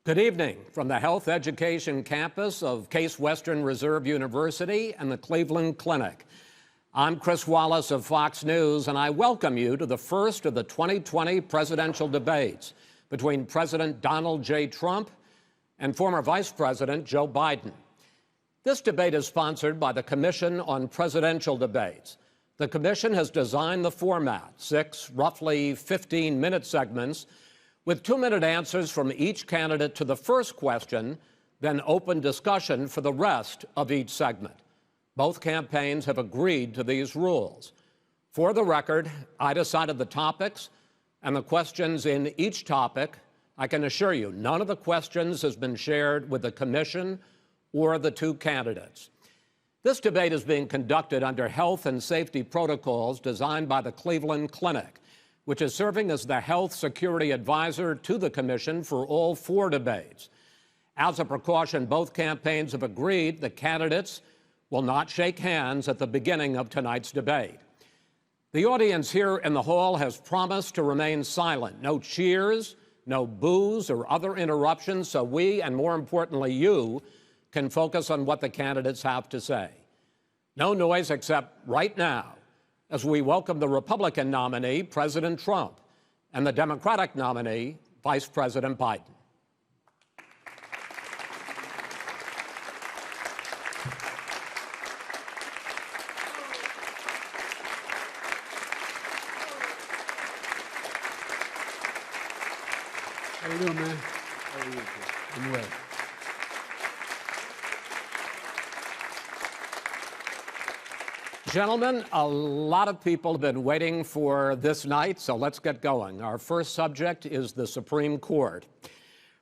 Good evening from the Health Education Campus of Case Western Reserve University and the Cleveland Clinic. I'm Chris Wallace of Fox News, and I welcome you to the first of the 2020 presidential debates between President Donald J. Trump and former Vice President Joe Biden. This debate is sponsored by the Commission on Presidential Debates. The commission has designed the format, 6 roughly 15-minute segments, with 2-minute answers from each candidate to the first question, then open discussion for the rest of each segment. Both campaigns have agreed to these rules. For the record, I decided the topics and the questions in each topic. I can assure you, none of the questions has been shared with the commission or the 2 candidates. This debate is being conducted under health and safety protocols designed by the Cleveland Clinic, which is serving as the health security advisor to the commission for all 4 debates. As a precaution, both campaigns have agreed the candidates will not shake hands at the beginning of tonight's debate. The audience here in the hall has promised to remain silent. No cheers, no boos or other interruptions, so we, and more importantly you, can focus on what the candidates have to say. No noise except right now, as we welcome the Republican nominee, President Trump, and the Democratic nominee, Vice President Biden. How you doing, man? How are you? I'm well. Gentlemen, a lot of people have been waiting for this night, so let's get going. Our first subject is the Supreme Court.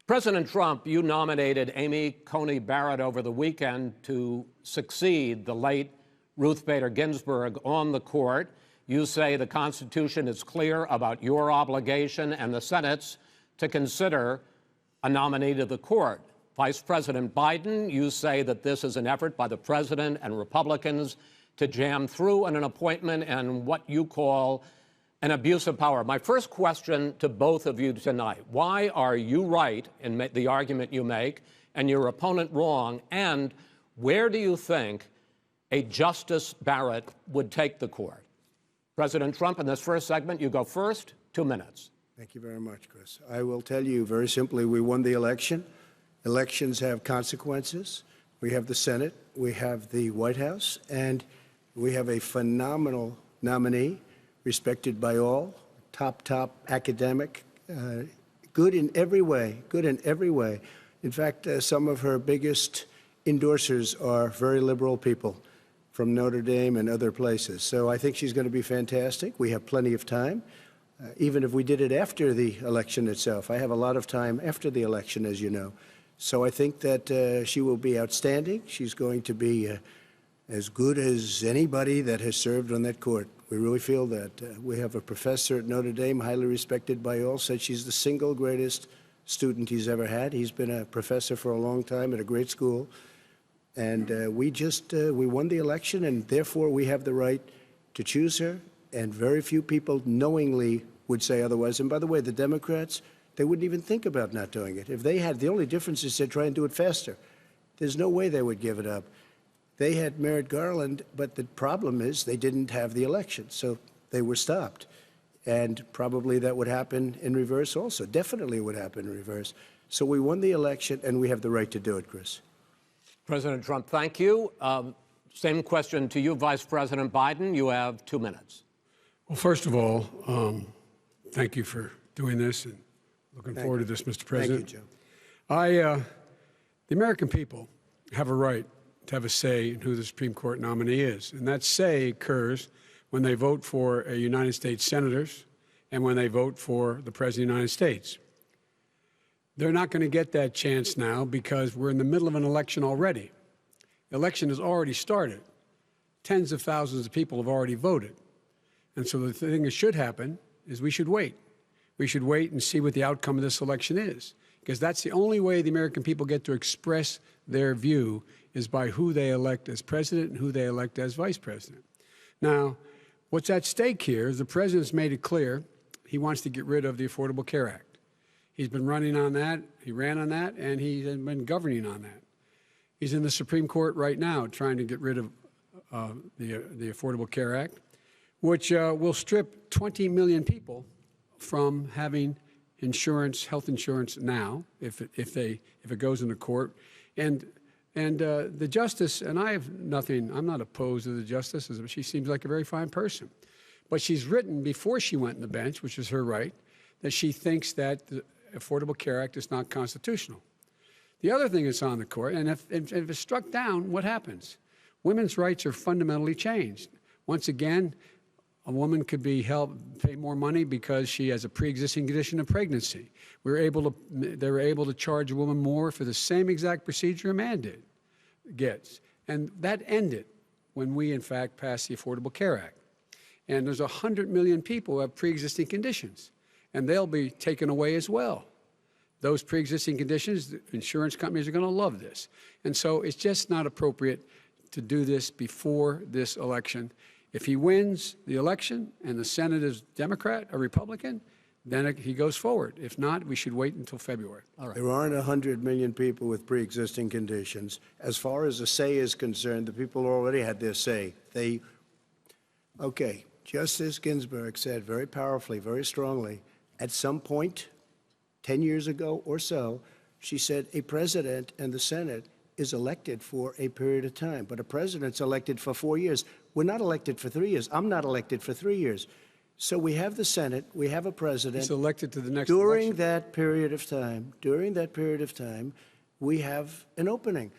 President Trump, you nominated Amy Coney Barrett over the weekend to succeed the late Ruth Bader Ginsburg on the court. You say the Constitution is clear about your obligation and the Senate's to consider a nominee to the court. Vice President Biden, you say that this is an effort by the president and Republicans to jam through an appointment and what you call an abuse of power. My first question to both of you tonight: why are you right in the argument you make and your opponent wrong? And where do you think a Justice Barrett would take the court? President Trump, in this first segment, you go first, 2 minutes. Thank you very much, Chris. I will tell you very simply, we won the election. Elections have consequences. We have the Senate, we have the White House, and we have a phenomenal nominee, respected by all, top academic, good in every way, In fact, some of her biggest endorsers are very liberal people from Notre Dame and other places. So I think she's going to be fantastic. We have plenty of time, even if we did it after the election itself. I have a lot of time after the election, as you know. So I think that she will be outstanding. She's going to be as good as anybody that has served on that court. We really feel that. We have a professor at Notre Dame, highly respected by all, said she's the single greatest student he's ever had. He's been a professor for a long time at a great school. And we won the election, and therefore we have the right to choose her. And very few people knowingly would say otherwise. And by the way, the Democrats, they wouldn't even think about not doing it. If they had, the only difference is they'd try and do it faster. There's no way they would give it up. They had Merrick Garland, but the problem is they didn't have the election, so they were stopped. And probably that would happen in reverse also. Definitely would happen in reverse. So we won the election, and we have the right to do it, Chris. President Trump, thank you. Same question to you, Vice President Biden. You have 2 minutes. Well, first of all, thank you for doing this, and looking forward to this, Mr. President. Thank you, Joe. The American people have a right to have a say in who the Supreme Court nominee is. And that say occurs when they vote for United States senators and when they vote for the President of the United States. They're not going to get that chance now because we're in the middle of an election already. election has already started. Tens of thousands of people have already voted. And so the thing that should happen is we should wait. We should wait and see what the outcome of this election is, because that's the only way the American people get to express their view is by who they elect as president and who they elect as vice president. Now, what's at stake here is the president's made it clear he wants to get rid of the Affordable Care Act. He's been running on that, he ran on that, and he's been governing on that. He's in the Supreme Court right now trying to get rid of the Affordable Care Act, which will strip 20 million people from having insurance, health insurance now, if it goes into court. And the justice, and I'm not opposed to the justice. She seems like a very fine person. But she's written before she went on the bench, which is her right, that she thinks that the Affordable Care Act is not constitutional. The other thing that's on the court, and if it's struck down, what happens? Women's rights are fundamentally changed. Once again, a woman could be pay more money because she has a pre-existing condition of pregnancy. They were able to charge a woman more for the same exact procedure a man gets. And that ended when we, in fact, passed the Affordable Care Act. And there's 100 million people who have pre-existing conditions, and they'll be taken away as well. Those pre-existing conditions, the insurance companies are going to love this. And so it's just not appropriate to do this before this election. If he wins the election and the Senate is Democrat or Republican, then he goes forward. If not, we should wait until February. All right. There aren't 100 million people with pre-existing conditions. As far as the say is concerned, the people already had their say. Okay, Justice Ginsburg said very powerfully, very strongly, at some point, 10 years ago or so, she said a president and the Senate is elected for a period of time, but a president's elected for 4 years. We're not elected for 3 years. I'm not elected for 3 years. So we have the Senate, we have a president. He's elected to the next during election. that period of time, we have an opening.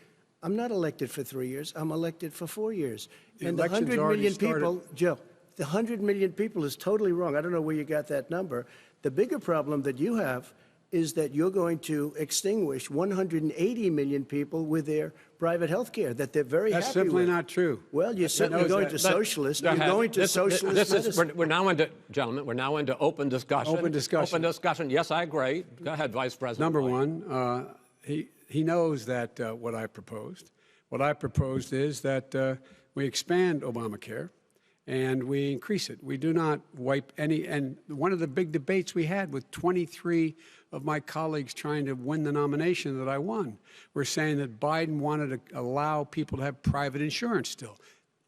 I'm not elected for 3 years. I'm elected for 4 years. And the 100 million people, Joe, the 100 million people is totally wrong. I don't know where you got that number. The bigger problem that you have is that you're going to extinguish 180 million people with their private health care that they're very happy with. That's simply not true. Well, you're certainly going to socialist. You're going to socialist medicine. We're now into, gentlemen, we're now into open discussion. Open discussion. Open discussion. Yes, I agree. Go ahead, Vice President. Number White. one, he knows that what I proposed. What I proposed is that we expand Obamacare and we increase it. We do not wipe any. And one of the big debates we had with 23 of my colleagues trying to win the nomination that I won were saying that Biden wanted to allow people to have private insurance still.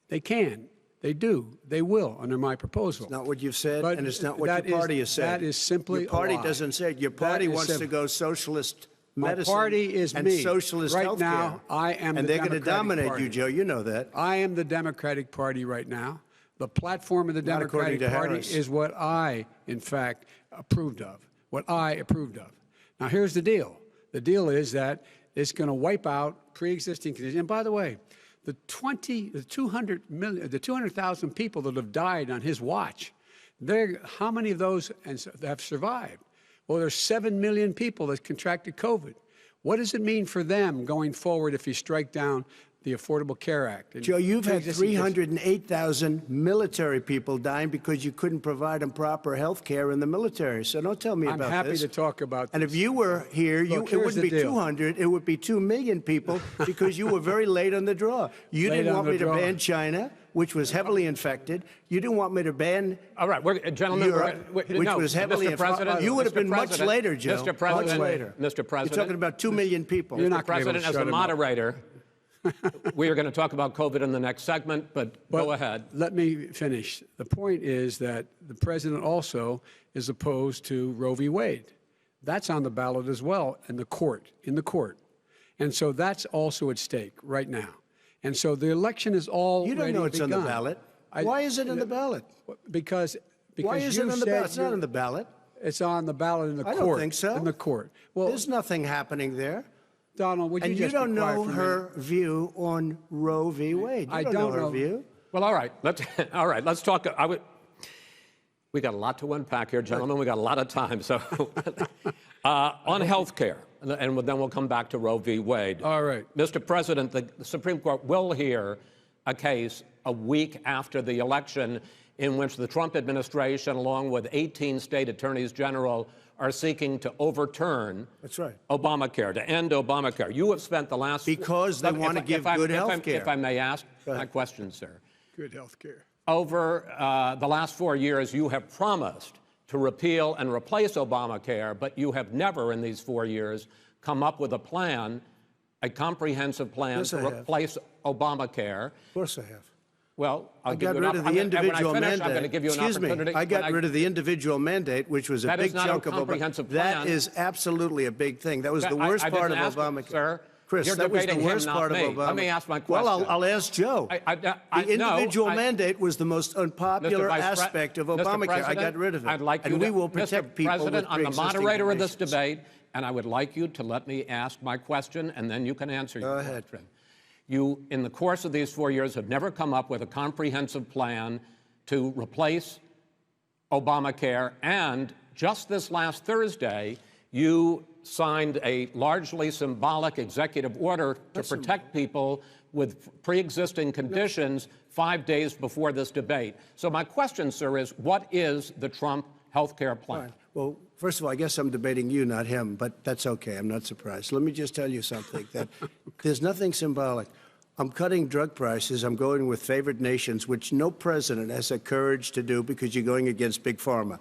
They can. They do. They will under my proposal. It's not what you've said, But and it's not what your party has said. That is simply your party a lie. doesn't say it. Your party wants to go socialist medicine. My party is and me. socialist right healthcare. now, I am and the they're going to dominate party. you, Joe. You know that. I am the Democratic Party right now. The platform of the Not according Democratic to Party Harris. is what I, in fact, approved of. What I approved of. Now, here's the deal. The deal is that it's going to wipe out pre-existing conditions. And by the way, the 200,000 people that have died on his watch, how many of those have survived? Well, there's 7 million people that contracted COVID. What does it mean for them going forward if you strike down the Affordable Care Act? Joe, you've had 308,000 military people dying because you couldn't provide them proper health care in the military. So don't tell me about this. I'm happy to talk about this. And if you were here, Look, it wouldn't be 200. It would be 2 million people because you were very late on the draw. You didn't want me to ban China, which was heavily infected. You didn't want me to ban all right, gentlemen, Europe, which was heavily infected. You would have been much later, Joe. Mr. President, much later. Mr. President. You're talking about 2 million people. You're Mr. not gonna be able to President, as shut the him up. moderator, we are going to talk about COVID in the next segment, but go ahead. Let me finish. The point is that the president also is opposed to Roe v. Wade. That's on the ballot as well in the court. And so that's also at stake right now. And so the election is already You don't know it's begun. on the ballot. Why is it on the ballot? Because Why is you it on the ballot? said It's not on the ballot. It's on the ballot in the court. I don't think so. In the court. Well, There's nothing happening there. Donald, would you And just you don't be quiet know for a her minute? view on Roe v. Wade. You I don't don't know her know. view. Well, all right. Let's talk. We got a lot to unpack here, gentlemen. We got a lot of time. So, on health care, and then we'll come back to Roe v. Wade. All right. Mr. President, the Supreme Court will hear a case a week after the election in which the Trump administration, along with 18 state attorneys general, are seeking to overturn Obamacare, to end Obamacare. You have spent the last... Because they want to give good health care. If I may ask my question, sir. Good health care. Over the last 4 years, you have promised to repeal and replace Obamacare, but you have never in these 4 years come up with a plan, a comprehensive plan to replace Obamacare. Of course I have. Well, I got rid of the individual mandate. I'm going to give you an opportunity. I got rid of the individual mandate, which was a big chunk of Obamacare. That is absolutely a big thing. That was the worst part of Obamacare. Sir, Chris, that was the worst part of Obamacare. Let me ask my question. Well, I'll ask Joe. The individual mandate was the most unpopular aspect of Obamacare. I got rid of it. I'd like you and we will protect people with President, I'm the moderator of this conditions. debate, and I would like you to let me ask my question, and then you can answer your question. Go ahead. You, in the course of these 4 years, have never come up with a comprehensive plan to replace Obamacare, and just this last Thursday, you signed a largely symbolic executive order to protect people with pre-existing conditions 5 days before this debate. So my question, sir, is what is the Trump health care plan? Right. Well, first of all, I guess I'm debating you, not him, but that's okay. I'm not surprised. Let me just tell you something, that there's nothing symbolic. I'm cutting drug prices. I'm going with favored nations, which no president has the courage to do because you're going against Big Pharma.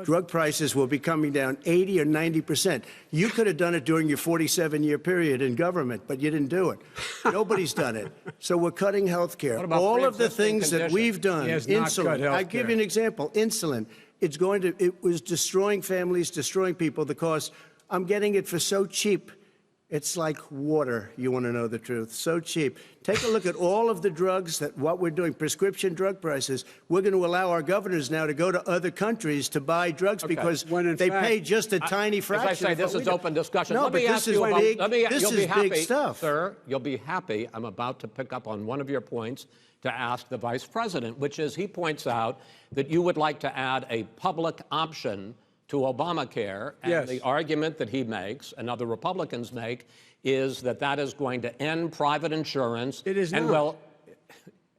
Drug prices will be coming down 80 or 90%. You could have done it during your 47-year period in government, but you didn't do it. Nobody's done it. So we're cutting health care. All of the things that we've done, insulin. I'll give you an example. Insulin. It was destroying families, destroying people. The cost, I'm getting it for so cheap. It's like water, you want to know the truth. So cheap. Take a look at all of the drugs what we're doing, prescription drug prices. We're going to allow our governors now to go to other countries to buy drugs because they pay just a tiny fraction. As I say, this is open discussion. No, but this is big. This is big stuff. Sir, you'll be happy. I'm about to pick up on one of your points to ask the Vice President, which is he points out that you would like to add a public option to Obamacare, and the argument that he makes and other Republicans make is that that is going to end private insurance. It is not. Well,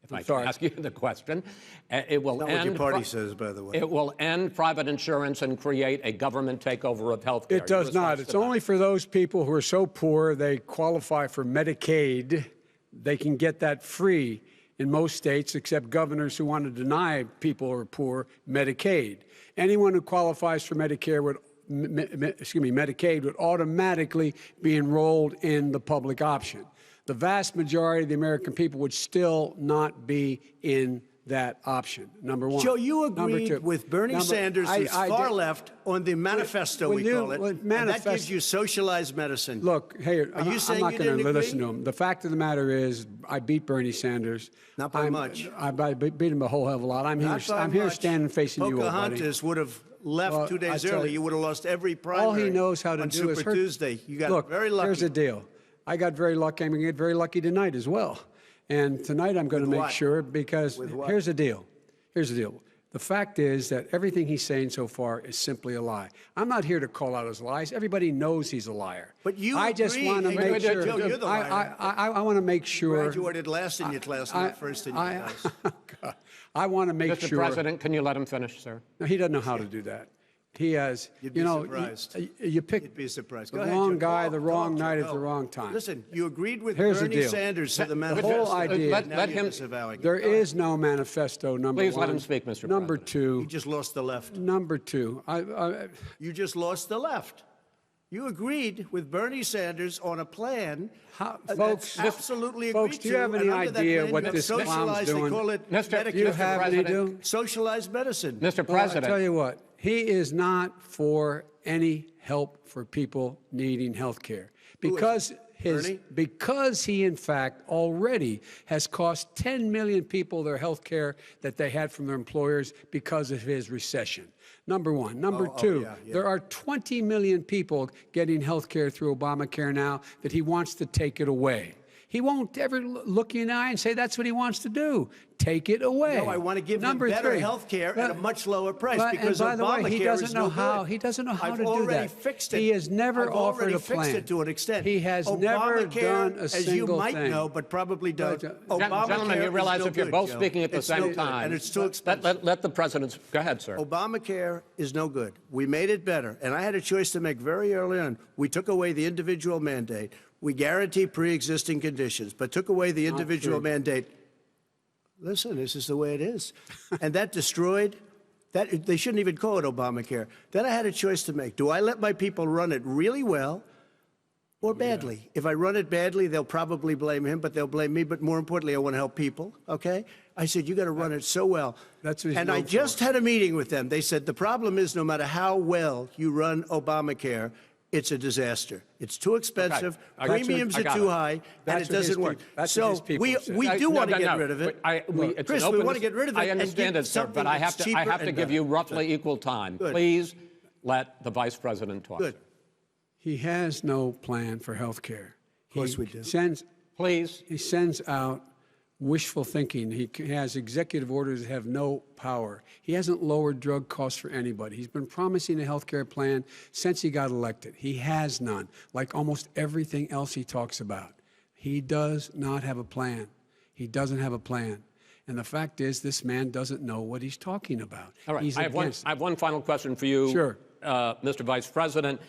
if I can ask you the question, it will end. Not what your party says, by the way. It will end private insurance and create a government takeover of health care. It does not. It's only for those people who are so poor they qualify for Medicaid. They can get that free in most states, except governors who want to deny people who are poor Medicaid. Anyone who qualifies for Medicare Medicaid would automatically be enrolled in the public option. The vast majority of the American people would still not be in that option, number one. Joe, you agreed with Bernie Sanders, who's far left, on the manifesto, we call it, and that gives you socialized medicine. Look, hey, I'm not going to listen to him. The fact of the matter is, I beat Bernie Sanders. Not by much. I beat him a whole hell of a lot. I'm here standing facing you, old buddy. Pocahontas would have left 2 days early. You would have lost every primary. All he knows how to on do is Super Tuesday. You got very lucky. Here's the deal. I got very lucky. I'm going to get very lucky tonight as well. And tonight I'm going to make sure, because here's the deal. Here's the deal. The fact is that everything he's saying so far is simply a lie. I'm not here to call out his lies. Everybody knows he's a liar. But you I just want to make sure. Joe, you're the liar. I want to make sure. You graduated last in your class, not first in your class. I want to make Mr. sure. Mr. President, can you let him finish, sir? No, he doesn't know how to do that. He has, You'd be surprised. You pick You'd be surprised. the wrong guy, the wrong night at the wrong time. Listen, you agreed with Here's Bernie Sanders to the manifesto. The whole idea. Let him. There is no manifesto, number one. Please let him speak, Mr. Number President. two. You just lost the left. Number two. You just lost the left. You agreed with Bernie Sanders on a plan. Folks, absolutely folks, agreed do you have any idea what this clown's doing? They call it Mr. Do you have any socialized medicine. Mr. Well, I President. tell you what, he is not for any help for people needing health care. Because he, in fact, already has cost 10 million people their health care that they had from their employers because of his recession. Number one. Number two, there are 20 million people getting health care through Obamacare now that he wants to take it away. He won't ever look you in the eye and say that's what he wants to do. take it away. No, I want to give Number them better three. health care at a much lower price because and by Obamacare the way, he doesn't is know no how. good. He doesn't know how I've to do already that. fixed it. He has never I've offered already a plan. fixed it to an extent. He has never Obamacare, done a as single you might thing. know, but probably don't. Obamacare Gentlemen, you realize is no if you're good, both Joe. speaking at the It's no same good, time, and it's too expensive. let the president go ahead, sir. Obamacare is no good. We made it better, and I had a choice to make very early on. We took away the individual mandate. We guarantee pre-existing conditions, but took away the individual mandate. Listen, this is the way it is. And that destroyed, that they shouldn't even call it Obamacare. Then I had a choice to make. Do I let my people run it really well or badly? Yeah. If I run it badly, they'll probably blame him, but they'll blame me. But more importantly, I want to help people, okay? I said, you got to run it so well. That's what he's and I just had a meeting with them. They said, the problem is no matter how well you run Obamacare, it's a disaster. It's too expensive. Okay. Premiums are too high, and it doesn't work. So we do want to get rid of it. Chris, we want to get rid of it. I understand it, sir, but I have to give you roughly equal time. Good. Please let the vice president talk. Good. He has no plan for health care. Of course we do. Please. He sends out wishful thinking. He has executive orders that have no power. He hasn't lowered drug costs for anybody. He's been promising a health care plan since he got elected. He has none, like almost everything else he talks about. He does not have a plan. He doesn't have a plan. And the fact is, this man doesn't know what he's talking about. All right. He's I have one final question for you, Sure. Mr. Vice President.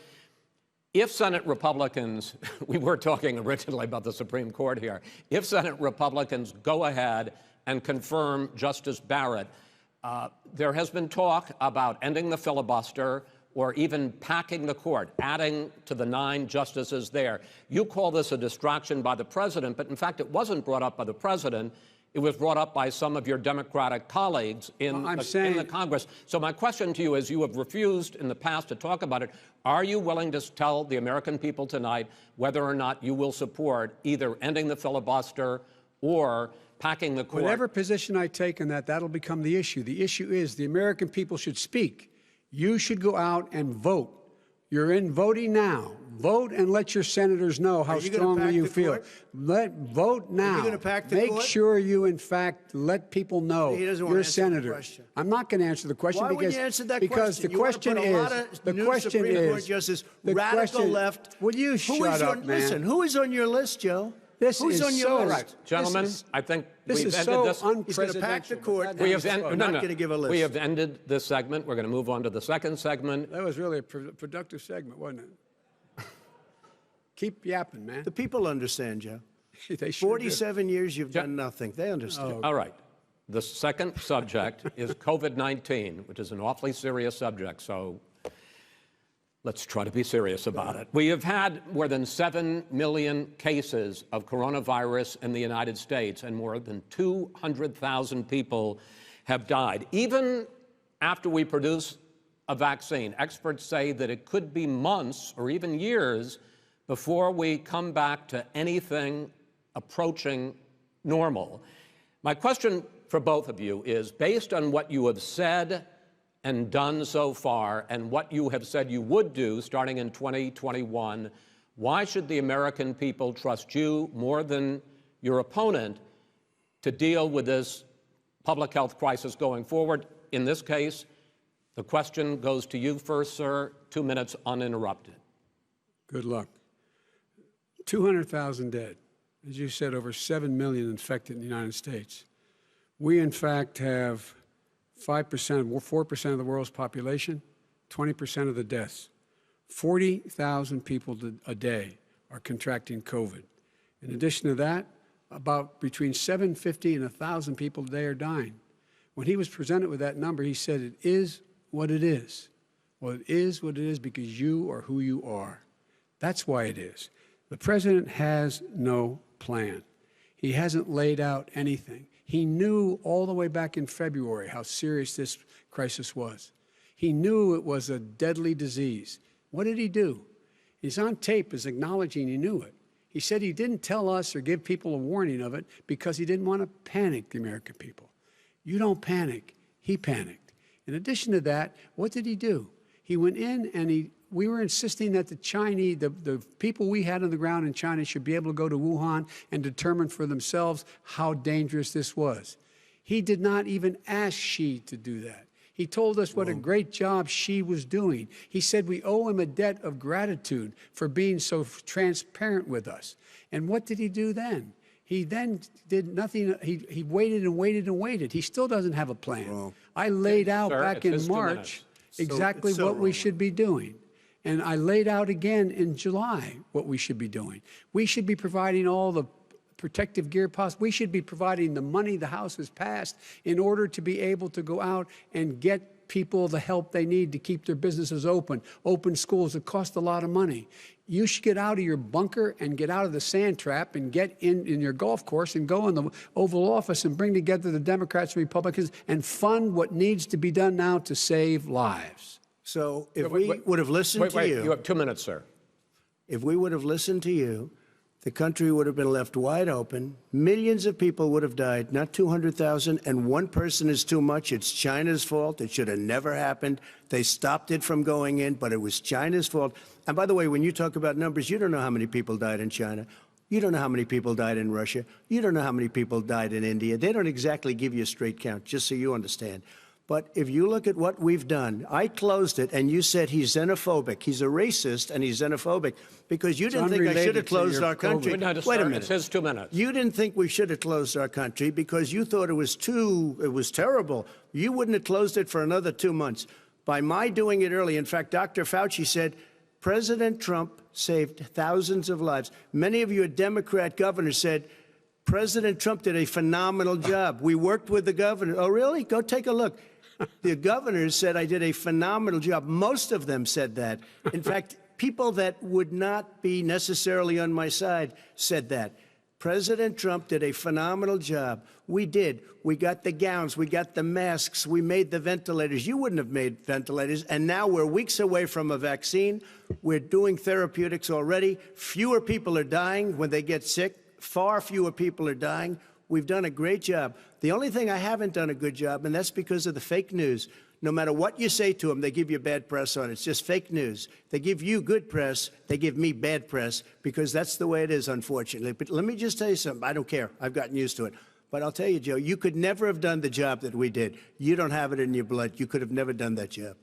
If Senate Republicans, we were talking originally about the Supreme Court here, if Senate Republicans go ahead and confirm Justice Barrett, there has been talk about ending the filibuster or even packing the court, adding to the 9 justices there. You call this a distraction by the president, but in fact it wasn't brought up by the president. It was brought up by some of your Democratic colleagues in the Congress. So my question to you is, you have refused in the past to talk about it. Are you willing to tell the American people tonight whether or not you will support either ending the filibuster or packing the court? Whatever position I take on that, that'll become the issue. The issue is the American people should speak. You should go out and vote. You're in voting now. Vote and let your senators know how strongly you feel. Vote now. Are you going to pack the court? Make sure you, in fact, let people know He doesn't want you're a to answer the senator. question. I'm not going to answer the question Why because wouldn't you answer that because question? the question is the question Supreme Court is Justice, the radical question, left. Will you shut up, man? Listen, who is on your list, Joe? This Who's is on your so list? Right. Gentlemen, I think this we've is ended so this. He's going to pack the court. We have not going to give a list. We have ended this segment. We're going to move on to the second segment. That was really a productive segment, wasn't it? Keep yapping, man. The people understand, Joe. They sure 47 years you've done nothing. They understand. All right. The second subject is COVID-19, which is an awfully serious subject, so let's try to be serious about it. We have had more than 7 million cases of coronavirus in the United States, and more than 200,000 people have died. Even after we produce a vaccine, experts say that it could be months or even years before we come back to anything approaching normal. My question for both of you is, based on what you have said and done so far and what you have said you would do starting in 2021, why should the American people trust you more than your opponent to deal with this public health crisis going forward? In this case, the question goes to you first, sir. 2 minutes uninterrupted. Good luck. 200,000 dead. As you said, over 7 million infected in the United States. We, in fact, have 4% of the world's population, 20% of the deaths. 40,000 people a day are contracting COVID. In addition to that, about between 750 and 1,000 people a day are dying. When he was presented with that number, he said, it is what it is. Well, it is what it is because you are who you are. That's why it is. The president has no plan. He hasn't laid out anything. He knew all the way back in February how serious this crisis was. He knew it was a deadly disease. What did he do? He's on tape as acknowledging he knew it. He said he didn't tell us or give people a warning of it because he didn't want to panic the American people. You don't panic. He panicked. In addition to that, what did he do? He went in and we were insisting that the Chinese, the people we had on the ground in China should be able to go to Wuhan and determine for themselves how dangerous this was. He did not even ask Xi to do that. He told us what a great job Xi was doing. He said we owe him a debt of gratitude for being so transparent with us. And what did he do then? He then did nothing. He waited and waited and waited. He still doesn't have a plan. Wrong. I laid out Sir, back in March exactly it's so what we wrong. should be doing. And I laid out again in July what we should be doing. We should be providing all the protective gear possible. We should be providing the money the House has passed in order to be able to go out and get people the help they need to keep their businesses open schools that cost a lot of money. You should get out of your bunker and get out of the sand trap and get in your golf course and go in the Oval Office and bring together the Democrats and Republicans and fund what needs to be done now to save lives. So if we would have listened to you. You have 2 minutes, sir. If we would have listened to you, the country would have been left wide open. Millions of people would have died, not 200,000, and one person is too much. It's China's fault. It should have never happened. They stopped it from going in, but it was China's fault. And by the way, when you talk about numbers, you don't know how many people died in China. You don't know how many people died in Russia. You don't know how many people died in India. They don't exactly give you a straight count, just so you understand. But if you look at what we've done, I closed it, and you said he's xenophobic. He's a racist, and he's xenophobic because you didn't think I should have closed our country. No, Wait a minute. It's his 2 minutes. You didn't think we should have closed our country because you thought it was terrible. You wouldn't have closed it for another 2 months. By my doing it early, in fact, Dr. Fauci said, President Trump saved thousands of lives. Many of you Democrat governors said, President Trump did a phenomenal job. We worked with the governor. Oh, really? Go take a look. The governors said I did a phenomenal job. Most of them said that. In fact, people that would not be necessarily on my side said that. President Trump did a phenomenal job. We did. We got the gowns. We got the masks. We made the ventilators. You wouldn't have made ventilators. And now we're weeks away from a vaccine. We're doing therapeutics already. Fewer people are dying when they get sick. Far fewer people are dying. We've done a great job. The only thing I haven't done a good job, and that's because of the fake news. No matter what you say to them, they give you bad press on it. It's just fake news. They give you good press. They give me bad press because that's the way it is, unfortunately. But let me just tell you something. I don't care. I've gotten used to it. But I'll tell you, Joe, you could never have done the job that we did. You don't have it in your blood. You could have never done that job.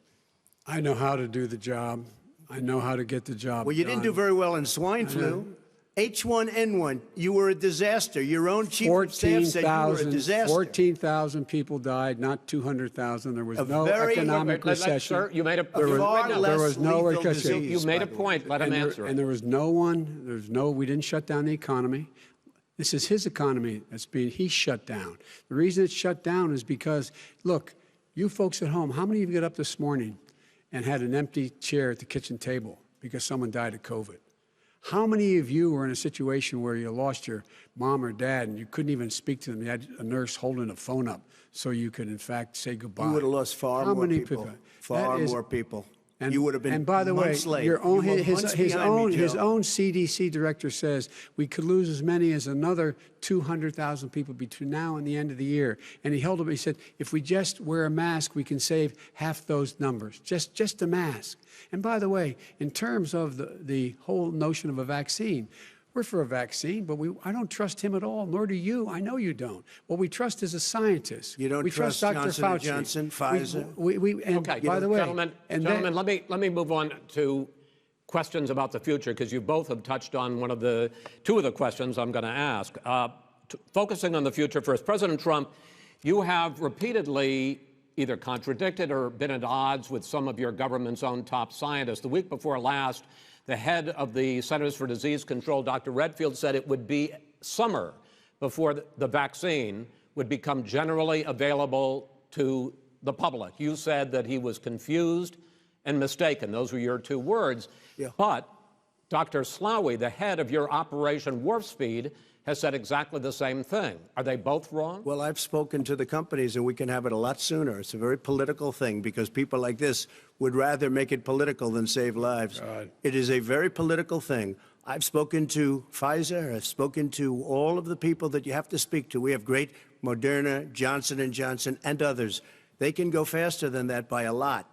I know how to do the job. I know how to get the job Well, you done. didn't do very well in swine flu. H1N1, you were a disaster. Your own chief of staff said you were a disaster. 14,000 people died, not 200,000. There was no very- economic recession. Sir, you made a There was no lethal recession. disease, You made by a the way. point. Let him answer it. And there was we didn't shut down the economy. This is his economy he's shut down. The reason it's shut down is because, look, you folks at home, how many of you got up this morning and had an empty chair at the kitchen table because someone died of COVID? How many of you were in a situation where you lost your mom or dad and you couldn't even speak to them? You had a nurse holding a phone up so you could, in fact, say goodbye. You would have lost far How more many people. Far more people. And, you would have been and by the way, months late. your own, You were his, months his behind own me, his Joe. own CDC director says we could lose as many as another 200,000 people between now and the end of the year. And he held up. He said, if we just wear a mask, we can save half those numbers. Just a mask. And by the way, in terms of the whole notion of a vaccine. We're for a vaccine, but I don't trust him at all, nor do you. I know you don't. What we trust is a scientist. You don't we trust Dr. Johnson Fauci. & Johnson, Pfizer? And Okay, by the way, gentlemen, let me move on to questions about the future because you both have touched on two of the questions I'm going to ask. Focusing on the future first, President Trump, you have repeatedly either contradicted or been at odds with some of your government's own top scientists. The week before last, the head of the Centers for Disease Control, Dr. Redfield, said it would be summer before the vaccine would become generally available to the public. You said that he was confused and mistaken. Those were your two words. Yeah. But Dr. Slaoui, the head of your Operation Warp Speed, has said exactly the same thing. Are they both wrong? Well, I've spoken to the companies, and we can have it a lot sooner. It's a very political thing because people like this would rather make it political than save lives. God. It is a very political thing. I've spoken to Pfizer. I've spoken to all of the people that you have to speak to. We have great Moderna, Johnson & Johnson, and others. They can go faster than that by a lot.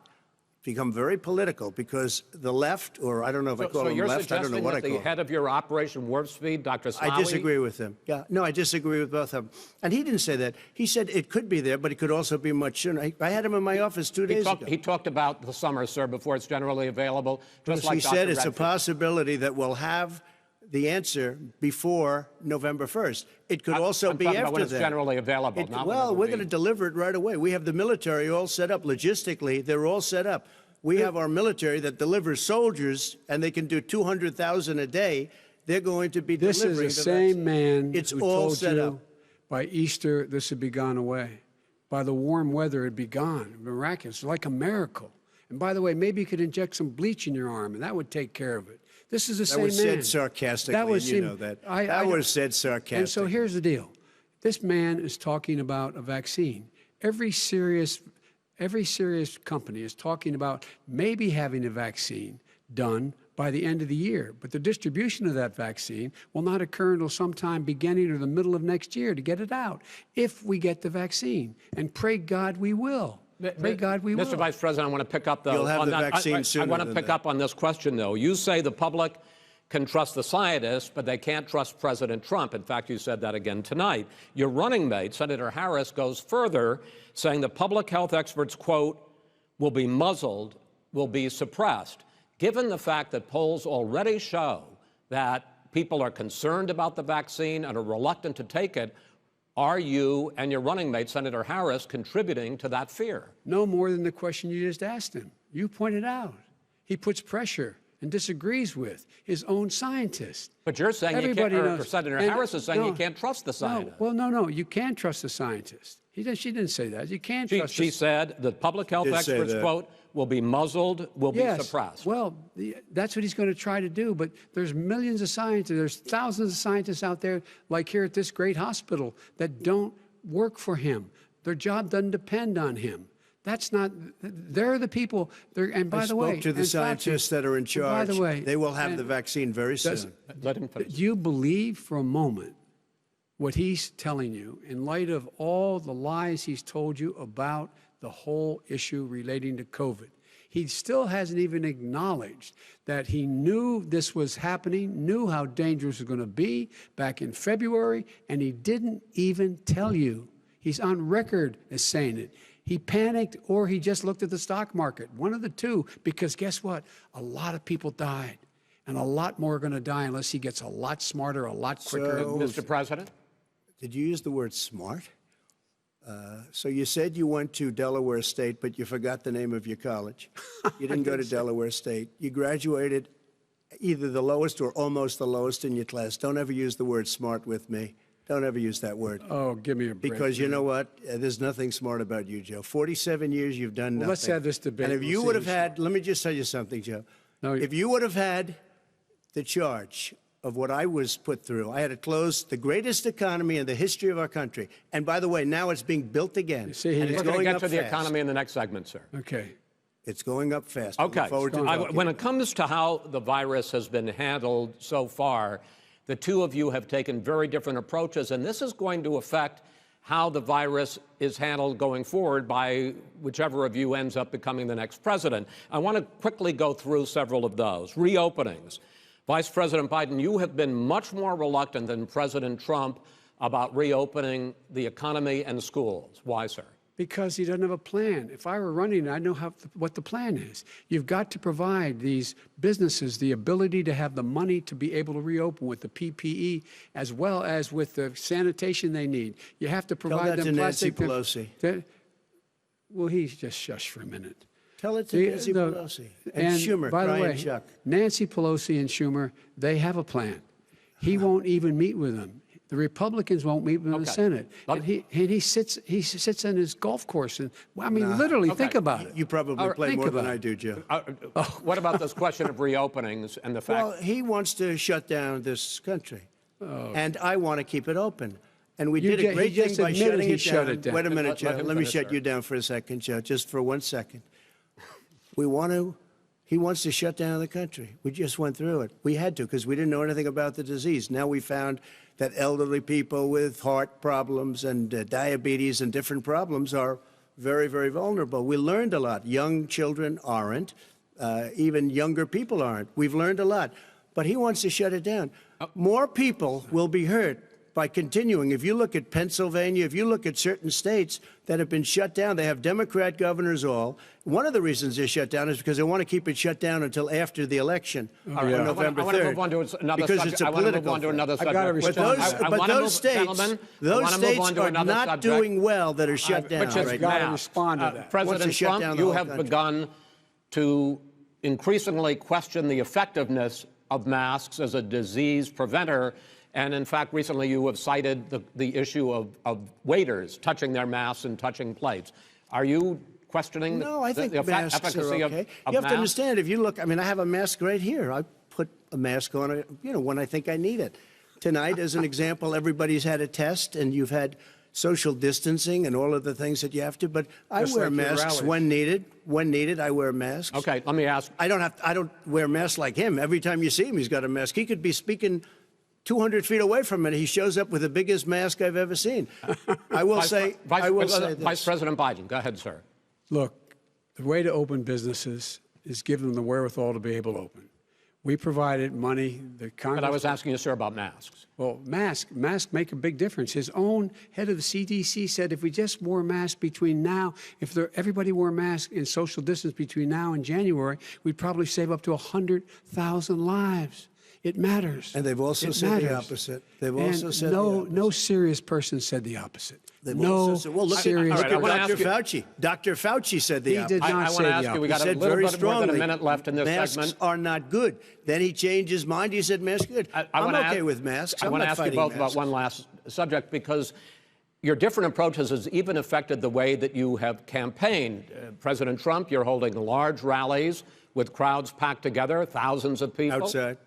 become very political because the left, or I don't know if I call So them you're left, I don't know suggesting what I that call the them. head of your Operation Warp Speed, Dr. Slawi? I disagree with him. Yeah, no, I disagree with both of them. And he didn't say that. He said it could be there, but it could also be much sooner. I had him in my office 2 days ago. He talked about the summer, sir, before it's generally available. Just like He said it's a Redfield. possibility that we'll have the answer before November 1st. It could also I'm be talking after about when it's that. generally available. Not when Well, it'll we're be. going to deliver it right away. We have the military all set up. Logistically, they're all set up. We have our military that delivers soldiers, and they can do 200,000 a day. They're going to be This delivering is the vaccine. same man It's who all told set you up. by Easter this would be gone away. By the warm weather, it'd be gone. Miraculous, like a miracle. And by the way, maybe you could inject some bleach in your arm, and that would take care of it. This is the same That man. was said sarcastically, and you know that. That was said sarcastically. And so here's the deal. This man is talking about a vaccine. Every serious company is talking about maybe having a vaccine done by the end of the year. But the distribution of that vaccine will not occur until sometime beginning or the middle of next year to get it out, if we get the vaccine. And pray God we will. Pray God we will. Mr. Vice President, I want to pick up, though, You'll have on the that. vaccine sooner I want to than pick that. up on this question, though. You say the public can trust the scientists, but they can't trust President Trump. In fact, you said that again tonight. Your running mate, Senator Harris, goes further, saying the public health experts, quote, will be muzzled, will be suppressed. Given the fact that polls already show that people are concerned about the vaccine and are reluctant to take it, are you and your running mate, Senator Harris, contributing to that fear? No more than the question you just asked him. You pointed out. He puts pressure and disagrees with his own scientists. But you're saying Everybody you can't, or knows. Senator And Harris is saying no, you can't trust the scientists. No, you can trust the scientists. She didn't say that. You can't trust She said the public health Did say experts, that. quote, will be muzzled, will be suppressed. Well, that's what he's going to try to do. But there's millions of scientists, there's thousands of scientists out there, like here at this great hospital, that don't work for him. Their job doesn't depend on him. That's not, they're the people, and by the way. I spoke to the scientists that are in charge. By the way. They will have the vaccine very soon. Let him finish. Do you believe for a moment what he's telling you in light of all the lies he's told you about the whole issue relating to COVID? He still hasn't even acknowledged that he knew this was happening, knew how dangerous it was going to be back in February, and he didn't even tell you. He's on record as saying it. He panicked or he just looked at the stock market, one of the two, because guess what? A lot of people died, and a lot more are going to die unless he gets a lot smarter, a lot quicker. So- Mr. President? Did you use the word smart? So you said you went to Delaware State, but you forgot the name of your college. You didn't go to Delaware State. You graduated either the lowest or almost the lowest in your class. Don't ever use the word smart with me. Don't ever use that word. Oh, give me a break. Because you know what? There's nothing smart about you, Joe. 47 years, you've done nothing. let's have this debate. And if We'll you see would have who's had, let me just tell you something, Joe. No, if you would have had the charge of what I was put through, I had to close the greatest economy in the history of our country. And by the way, now it's being built again. see, and we're it's We're going to going get up to the fast. economy in the next segment, sir. Okay. It's going up fast. Okay. Look forward to talking. When it comes to how the virus has been handled so far, the two of you have taken very different approaches, and this is going to affect how the virus is handled going forward by whichever of you ends up becoming the next president. I want to quickly go through several of those. Reopenings. Vice President Biden, you have been much more reluctant than President Trump about reopening the economy and schools. Why, sir? Because he doesn't have a plan. If I were running, I know what the plan is. You've got to provide these businesses the ability to have the money to be able to reopen with the PPE as well as with the sanitation they need. You have to provide that them to Nancy plastic. Pelosi. Well, he's just shush for a minute. Tell it to Nancy Pelosi. And Schumer, by the Brian way, Chuck. Nancy Pelosi and Schumer, they have a plan. He won't even meet with them. The Republicans won't meet with him in the Senate. And he sits on his golf course. And I mean, literally, think about it. You probably play think more than about I it. do, Joe. What about this question of reopenings and the fact? Well, he wants to shut down this country, and I want to keep it open. And we did a great he thing just by admitted shutting he it shut down. it down. Wait a minute, Let Joe. him Let me finish, shut sir. you down for a second, Joe, just for 1 second. He wants to shut down the country. We just went through it. We had to because we didn't know anything about the disease. Now we found that elderly people with heart problems and diabetes and different problems are very, very vulnerable. We learned a lot. Young children aren't. Even younger people aren't. We've learned a lot. But he wants to shut it down. More people will be hurt by continuing. If you look at Pennsylvania, if you look at certain states that have been shut down, they have Democrat governors all. One of the reasons they're shut down is because they want to keep it shut down until after the election on November 3rd. I want to move on to another because subject. it's a I want to move political on to thing. another subject. gotta respond. But those states are not doing well that are shut down which is right gotta now. respond to that. Wants to President shut Trump, down the you whole have country. begun to increasingly question the effectiveness of masks as a disease preventer. And in fact, recently you have cited the issue of waiters touching their masks and touching plates. Are you questioning No, I think the masks efficacy are of okay. of You have masks? to understand, if you look, I mean, I have a mask right here. I put a mask on, when I think I need it. Tonight, as an example, everybody's had a test, and you've had social distancing and all of the things that you have to. But I Just wear like your masks rallies. when needed. When needed, I wear masks. Okay, let me ask. I don't wear masks like him. Every time you see him, he's got a mask. He could be speaking 200 feet away from it. He shows up with the biggest mask I've ever seen. I will say this. Vice President Biden, go ahead, sir. Look, the way to open businesses is give them the wherewithal to be able to open. We provided money. The Congress. But I was asking you, sir, about masks. Well, masks make a big difference. His own head of the CDC said if we just wore masks between now, everybody wore masks in social distance between now and January, we'd probably save up to 100,000 lives. It matters. And they've also said the opposite. They've also said the opposite. No serious person said the opposite. They've No also said, well, look serious at I wanna Dr. ask you- Fauci. Dr. Fauci said the He opposite. did not I say want to the ask you, we opposite. got a said little very bit more than a strongly, minute left in this masks segment. are not good. Then he changed his mind. He said masks are good. I I'm wanna okay ask- with masks. I I'm want to not ask you fighting both about masks. one last subject, because your different approaches has even affected the way that you have campaigned. President Trump, you're holding large rallies with crowds packed together, thousands of people. Outside.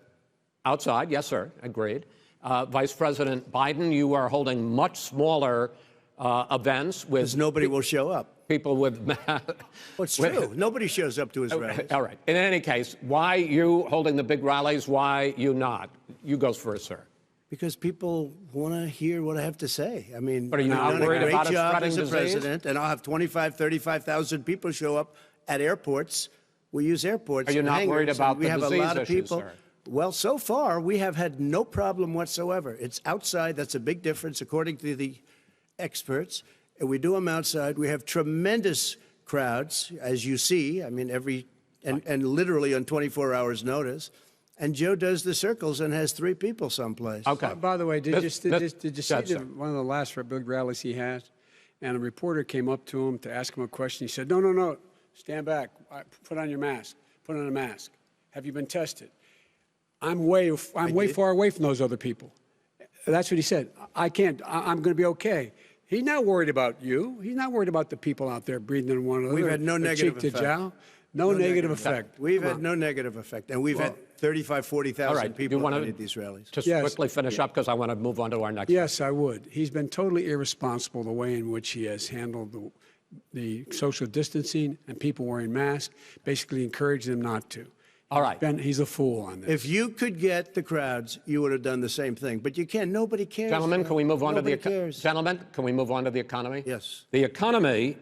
Outside, yes, sir, agreed. Vice President Biden, you are holding much smaller events with Because nobody will show up. people with Well, it's true. Nobody shows up to his rallies. All right. In any case, why you holding the big rallies? Why you not? You go first, sir. Because people want to hear what I have to say. I mean, But are you I've not done worried a great about it job spreading as a disease? president, and I'll have 35,000 people show up at airports. We use airports. Are you and not worried hangars, about and we the have a disease lot of issues, people. sir? Well, so far we have had no problem whatsoever. It's outside. That's a big difference, according to the experts. And we do them outside. We have tremendous crowds, as you see. I mean, and literally on 24 hours' notice. And Joe does the circles and has 3 people someplace. Okay. By the way, did you see sir. one of the last big rallies he had? And a reporter came up to him to ask him a question. He said, no, stand back. Put on your mask. Put on a mask. Have you been tested? I'm way far away from those other people. That's what he said. I can't. I'm going to be okay. He's not worried about you. He's not worried about the people out there breathing in one another. We've had no negative cheek to effect. jowl. No negative effect. We've had no negative effect. And we've had 35,000, 40,000 All right. people you want at these rallies. Just Yes. quickly finish up, because I want to move on to our next. Yes, I would. He's been totally irresponsible the way in which he has handled the social distancing and people wearing masks, basically encouraging them not to. All right. He's a fool on this. If you could get the crowds, you would have done the same thing. But you can't. Nobody cares. Gentlemen, can we move on to the cares. Gentlemen, can we move on to the economy? Yes. The economy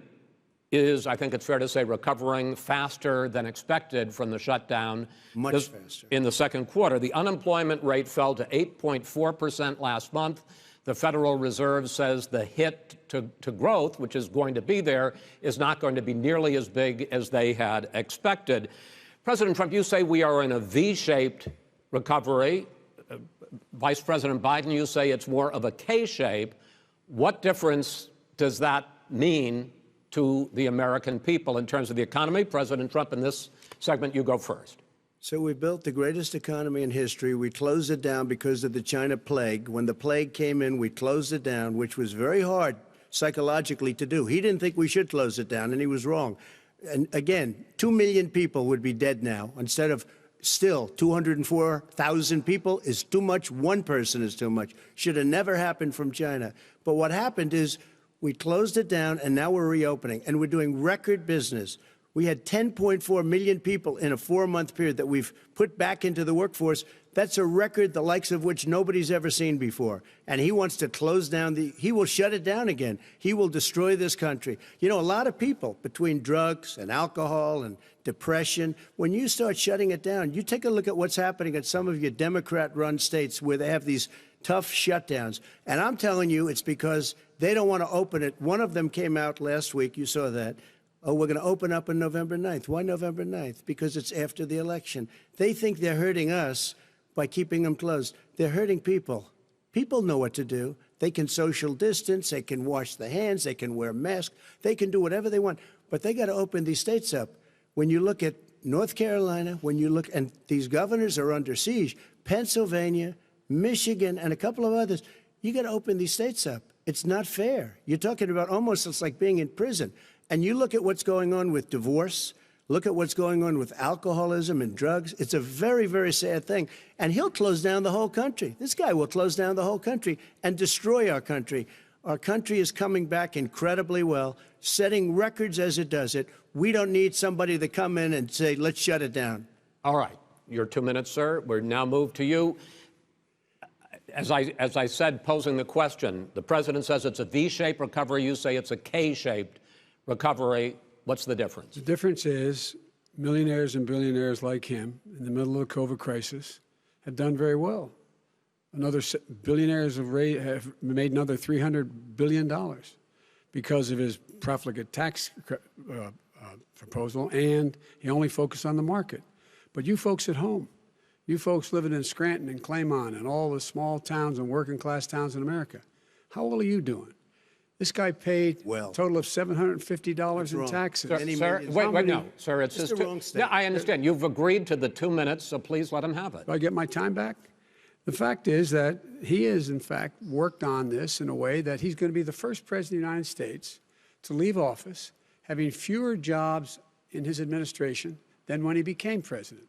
is, I think it's fair to say, recovering faster than expected from the shutdown. Much faster. In the second quarter, the unemployment rate fell to 8.4% last month. The Federal Reserve says the hit to growth, which is going to be there, is not going to be nearly as big as they had expected. President Trump, you say we are in a V-shaped recovery. Vice President Biden, you say it's more of a K-shape. What difference does that mean to the American people in terms of the economy? President Trump, in this segment, you go first. So we built the greatest economy in history. We closed it down because of the China plague. When the plague came in, we closed it down, which was very hard psychologically to do. He didn't think we should close it down, and he was wrong. And again, 2 million people would be dead now instead of still 204,000 people is too much. One person is too much. Should have never happened from China. But what happened is we closed it down, and now we're reopening, and we're doing record business. We had 10.4 million people in a 4-month period that we've put back into the workforce. That's a record the likes of which nobody's ever seen before. And he wants to close down he will shut it down again. He will destroy this country. You know, a lot of people, between drugs and alcohol and depression, when you start shutting it down, you take a look at what's happening at some of your Democrat-run states where they have these tough shutdowns. And I'm telling you, it's because they don't want to open it. One of them came out last week. You saw that. Oh, we're going to open up on November 9th. Why November 9th? Because it's after the election. They think they're hurting us by keeping them closed. They're hurting people. People know what to do. They can social distance. They can wash their hands. They can wear masks. They can do whatever they want. But they got to open these states up. When you look at North Carolina, when you look, and these governors are under siege, Pennsylvania, Michigan, and a couple of others, you got to open these states up. It's not fair. You're talking about almost it's like being in prison. And you look at what's going on with divorce, look at what's going on with alcoholism and drugs. It's a very, very sad thing. And he'll close down the whole country. This guy will close down the whole country and destroy our country. Our country is coming back incredibly well, setting records as it does it. We don't need somebody to come in and say, let's shut it down. All right. Your 2 minutes, sir. We're now moved to you. As I said, posing the question, the president says it's a V-shaped recovery. You say it's a K-shaped recovery. What's the difference? The difference is millionaires and billionaires like him in the middle of the COVID crisis have done very well. Billionaires have made another $300 billion because of his profligate tax proposal, and he only focused on the market. But you folks at home, you folks living in Scranton and Claymont and all the small towns and working class towns in America, how well are you doing? This guy paid a total of $750 in taxes. Sir, wait, no, sir, it's just wrong yeah, I understand. You've agreed to the 2 minutes, so please let him have it. Do I get my time back? The fact is that he has, in fact, worked on this in a way that he's going to be the first president of the United States to leave office having fewer jobs in his administration than when he became president.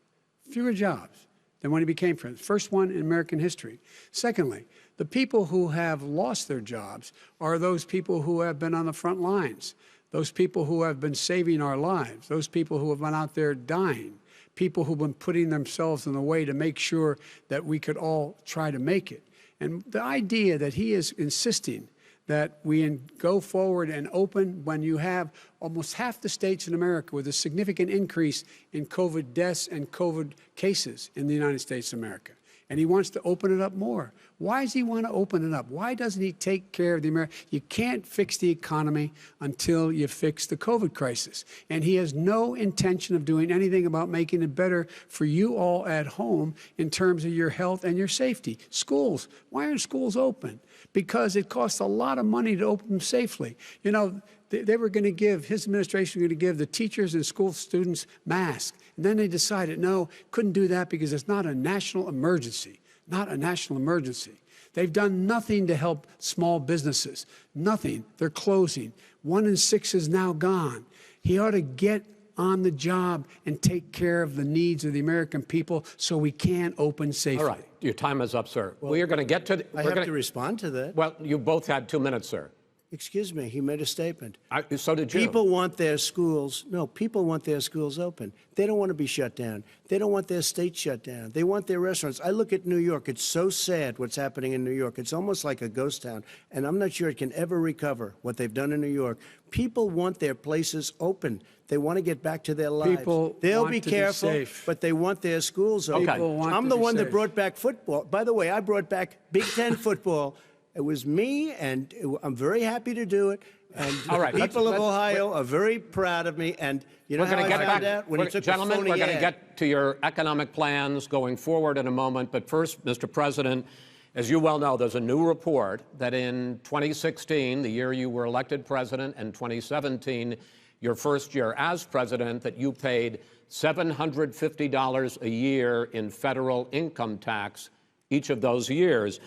Fewer jobs than when he became president. First one in American history. Secondly, the people who have lost their jobs are those people who have been on the front lines, those people who have been saving our lives, those people who have been out there dying, people who've been putting themselves in the way to make sure that we could all try to make it. And the idea that he is insisting that we go forward and open when you have almost half the states in America with a significant increase in COVID deaths and COVID cases in the United States of America. And he wants to open it up more. Why does he want to open it up? Why doesn't he take care of the American? You can't fix the economy until you fix the COVID crisis. And he has no intention of doing anything about making it better for you all at home in terms of your health and your safety. Schools. Why aren't schools open? Because it costs a lot of money to open them safely. You know, they were going to give, his administration was going to give the teachers and school students masks. And then they decided, no, couldn't do that because it's not a national emergency. Not a national emergency. They've done nothing to help small businesses. Nothing. They're closing. 1 in 6 is now gone. He ought to get on the job and take care of the needs of the American people so we can open safely. All right. Your time is up, sir. Well, we are going to get to... I have to respond to that. Well, you both had 2 minutes, sir. Excuse me, he made a statement. So did you. People want their schools, people want their schools open. They don't want to be shut down. They don't want their state shut down. They want their restaurants. I look at New York. It's so sad what's happening in New York. It's almost like a ghost town. And I'm not sure it can ever recover what they've done in New York. People want their places open. They want to get back to their lives. They'll be careful, but they want their schools open. I'm the one that brought back football. By the way, I brought back Big Ten football. It was me, and I'm very happy to do it. And people of Ohio are very proud of me. And you know how I found out? When he took Gentlemen, we're going to get to your economic plans going forward in a moment. But first, Mr. President, as you well know, there's a new report that in 2016, the year you were elected president, and 2017, your first year as president, that you paid $750 a year in federal income tax each of those years.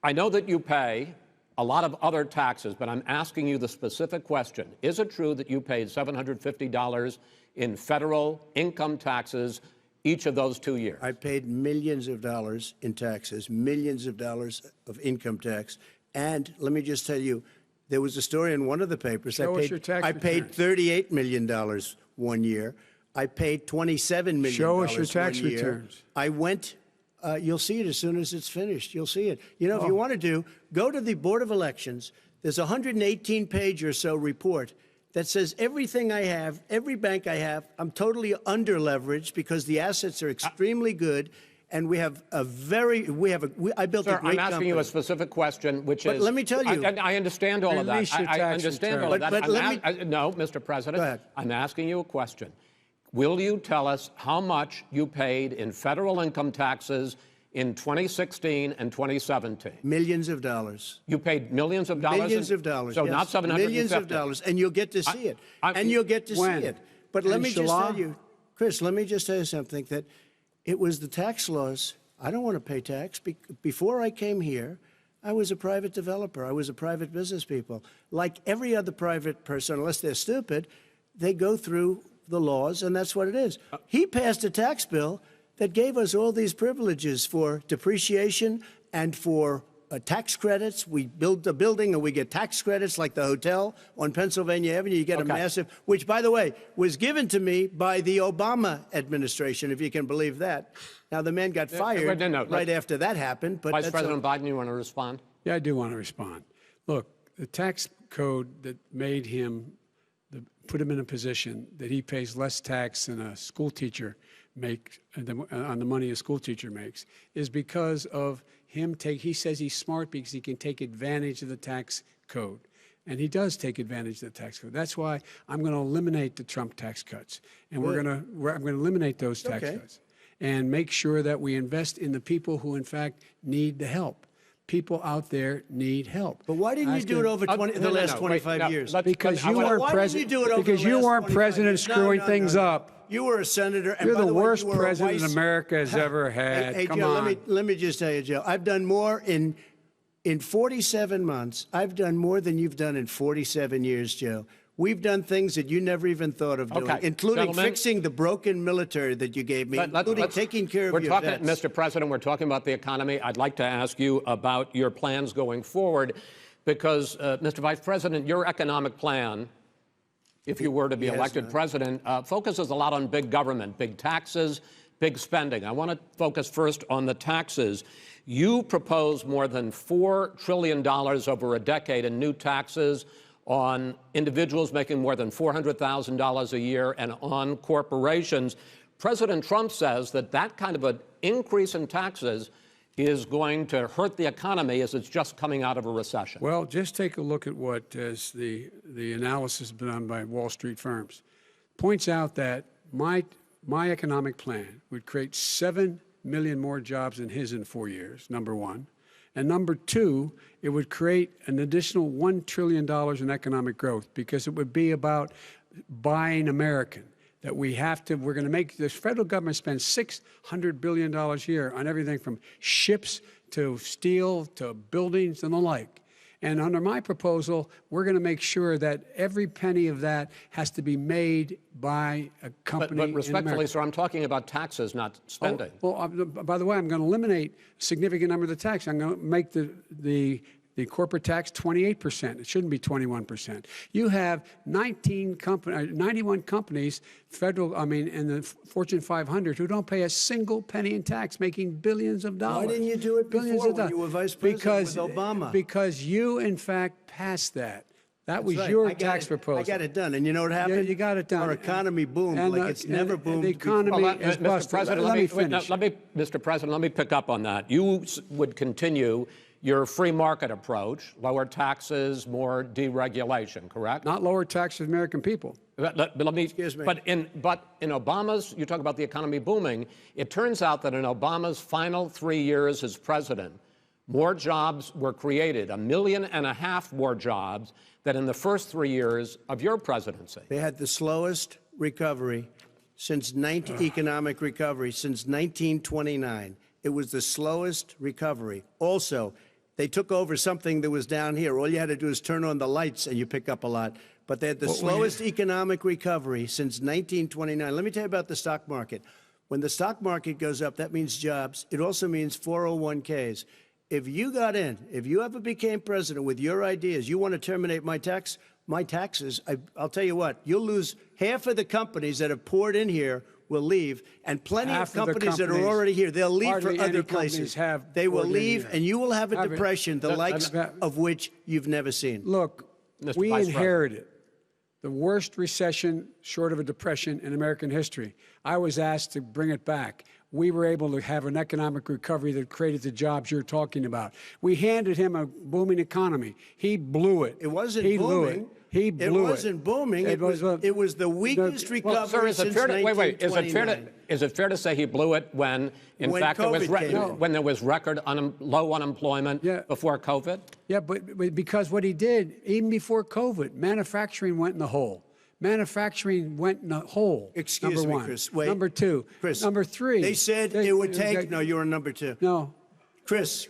I know that you pay a lot of other taxes, but I'm asking you the specific question. Is it true that you paid $750 in federal income taxes each of those 2 years? I paid millions of dollars in taxes, millions of dollars of income tax. And let me just tell you, There was a story in one of the papers. Show us your tax I paid returns. $38 million 1 year. I paid $27 million Show us your tax 1 year. returns. I went. You'll see it as soon as it's finished. You'll see it. You know, if you want to do, go to the Board of Elections. There's a 118-page or so report that says everything I have, every bank I have, I'm totally under-leveraged because the assets are extremely good, and we have a very, I built Sir, a great I'm asking company. you a specific question, which But is... let me tell you... I understand all of that. Release your I tax understand all of return. that. But let me... No, Mr. President. Go ahead. I'm asking you a question. Will you tell us how much you paid in federal income taxes in 2016 and 2017? Millions of dollars. You paid millions of dollars? Millions of dollars. So yes. not 750? Millions of dollars, and you'll get to see it. And you'll get to when? see it. But let me just Inshallah? tell you, Chris, let me just tell you something, that it was the tax laws. I don't want to pay tax. Before I came here, I was a private developer. I was a private business people. Like every other private person, unless they're stupid, they go through the laws, and that's what it is. He passed a tax bill that gave us all these privileges for depreciation and for tax credits. We build a building and we get tax credits, like the hotel on Pennsylvania Avenue. You get a massive, which, by the way, was given to me by the Obama administration, if you can believe that. Now, the man got fired right after that happened. But Vice President Biden, you want to respond? Yeah, I do want to respond. Look, the tax code that made him, put him in a position that he pays less tax than a school teacher makes on the money a school teacher makes is because of him he says he's smart because he can take advantage of the tax code. And he does take advantage of the tax code. That's why I'm going to eliminate the Trump tax cuts. And I'm going to eliminate those tax cuts and make sure that we invest in the people who, in fact, need the help. People out there need help. But why didn't you do it over the last 25 years? Because you weren't president. Because you weren't president screwing things up. You were a senator. And You're by the way, worst you were president America has ever had. Hey, Come Joe, on. let me just tell you, Joe. I've done more in 47 months. I've done more than you've done in 47 years, Joe. We've done things that you never even thought of doing, including fixing the broken military that you gave me, including taking care of your vets. Mr. President, we're talking about the economy. I'd like to ask you about your plans going forward, because, Mr. Vice President, your economic plan, if you were to be elected president, focuses a lot on big government, big taxes, big spending. I want to focus first on the taxes. You propose more than $4 trillion over a decade in new taxes on individuals making more than $400,000 a year and on corporations. President Trump says that that kind of an increase in taxes is going to hurt the economy as it's just coming out of a recession. Well, just take a look at what is the analysis done by Wall Street firms. Points out that my economic plan would create 7 million more jobs than his in 4 years, number one. And number two, it would create an additional $1 trillion in economic growth, because it would be about buying American. That we're going to make, the federal government spend $600 billion a year on everything from ships to steel to buildings and the like. And under my proposal, we're going to make sure that every penny of that has to be made by a company. But respectfully, sir, I'm talking about taxes, not spending. By the way, I'm going to eliminate a significant number of the tax. I'm going to make the corporate tax 28%. It shouldn't be 21%. You have 91 companies, in the Fortune 500, who don't pay a single penny in tax, making billions of dollars. Why didn't you do it before when you were vice president with Obama? Because you, in fact, passed that. That was your tax proposal. I got it done. And you know what happened? Yeah, you got it done. Our economy boomed like it's never boomed The economy is Mr. busted. President, Let me finish. Mr. President, let me pick up on that. You would continue your free market approach, lower taxes, more deregulation, correct? Not lower taxes for American people. Excuse me. But in Obama's, you talk about the economy booming, it turns out that in Obama's final 3 years as president, more jobs were created, 1.5 million more jobs than in the first 3 years of your presidency. They had the slowest recovery economic recovery since 1929. It was the slowest recovery. Also, they took over something that was down here. All you had to do is turn on the lights and you pick up a lot. But they had the slowest economic recovery since 1929. Let me tell you about the stock market. When the stock market goes up, that means jobs. It also means 401ks. if you got in, if you ever became president with your ideas, you want to terminate my taxes, I'll tell you what, you'll lose half of the companies that have poured in here will leave, and plenty of companies that are already here, they'll leave for other places. They will leave, and you will have a depression, the likes of which you've never seen. Look, we inherited the worst recession short of a depression in American history. I was asked to bring it back. We were able to have an economic recovery that created the jobs you're talking about. We handed him a booming economy. He blew it. It wasn't booming. Blew it. He blew it. It wasn't booming. It was the weakest recovery since 1929. Is it fair to say he blew it when fact, when there was record low unemployment before COVID? Yeah, but because what he did, even before COVID, manufacturing went in the hole. Manufacturing went in the hole. Excuse me, Chris. Wait. Number two. Chris. Number three. They said it would take. No, you were number two. No. Chris.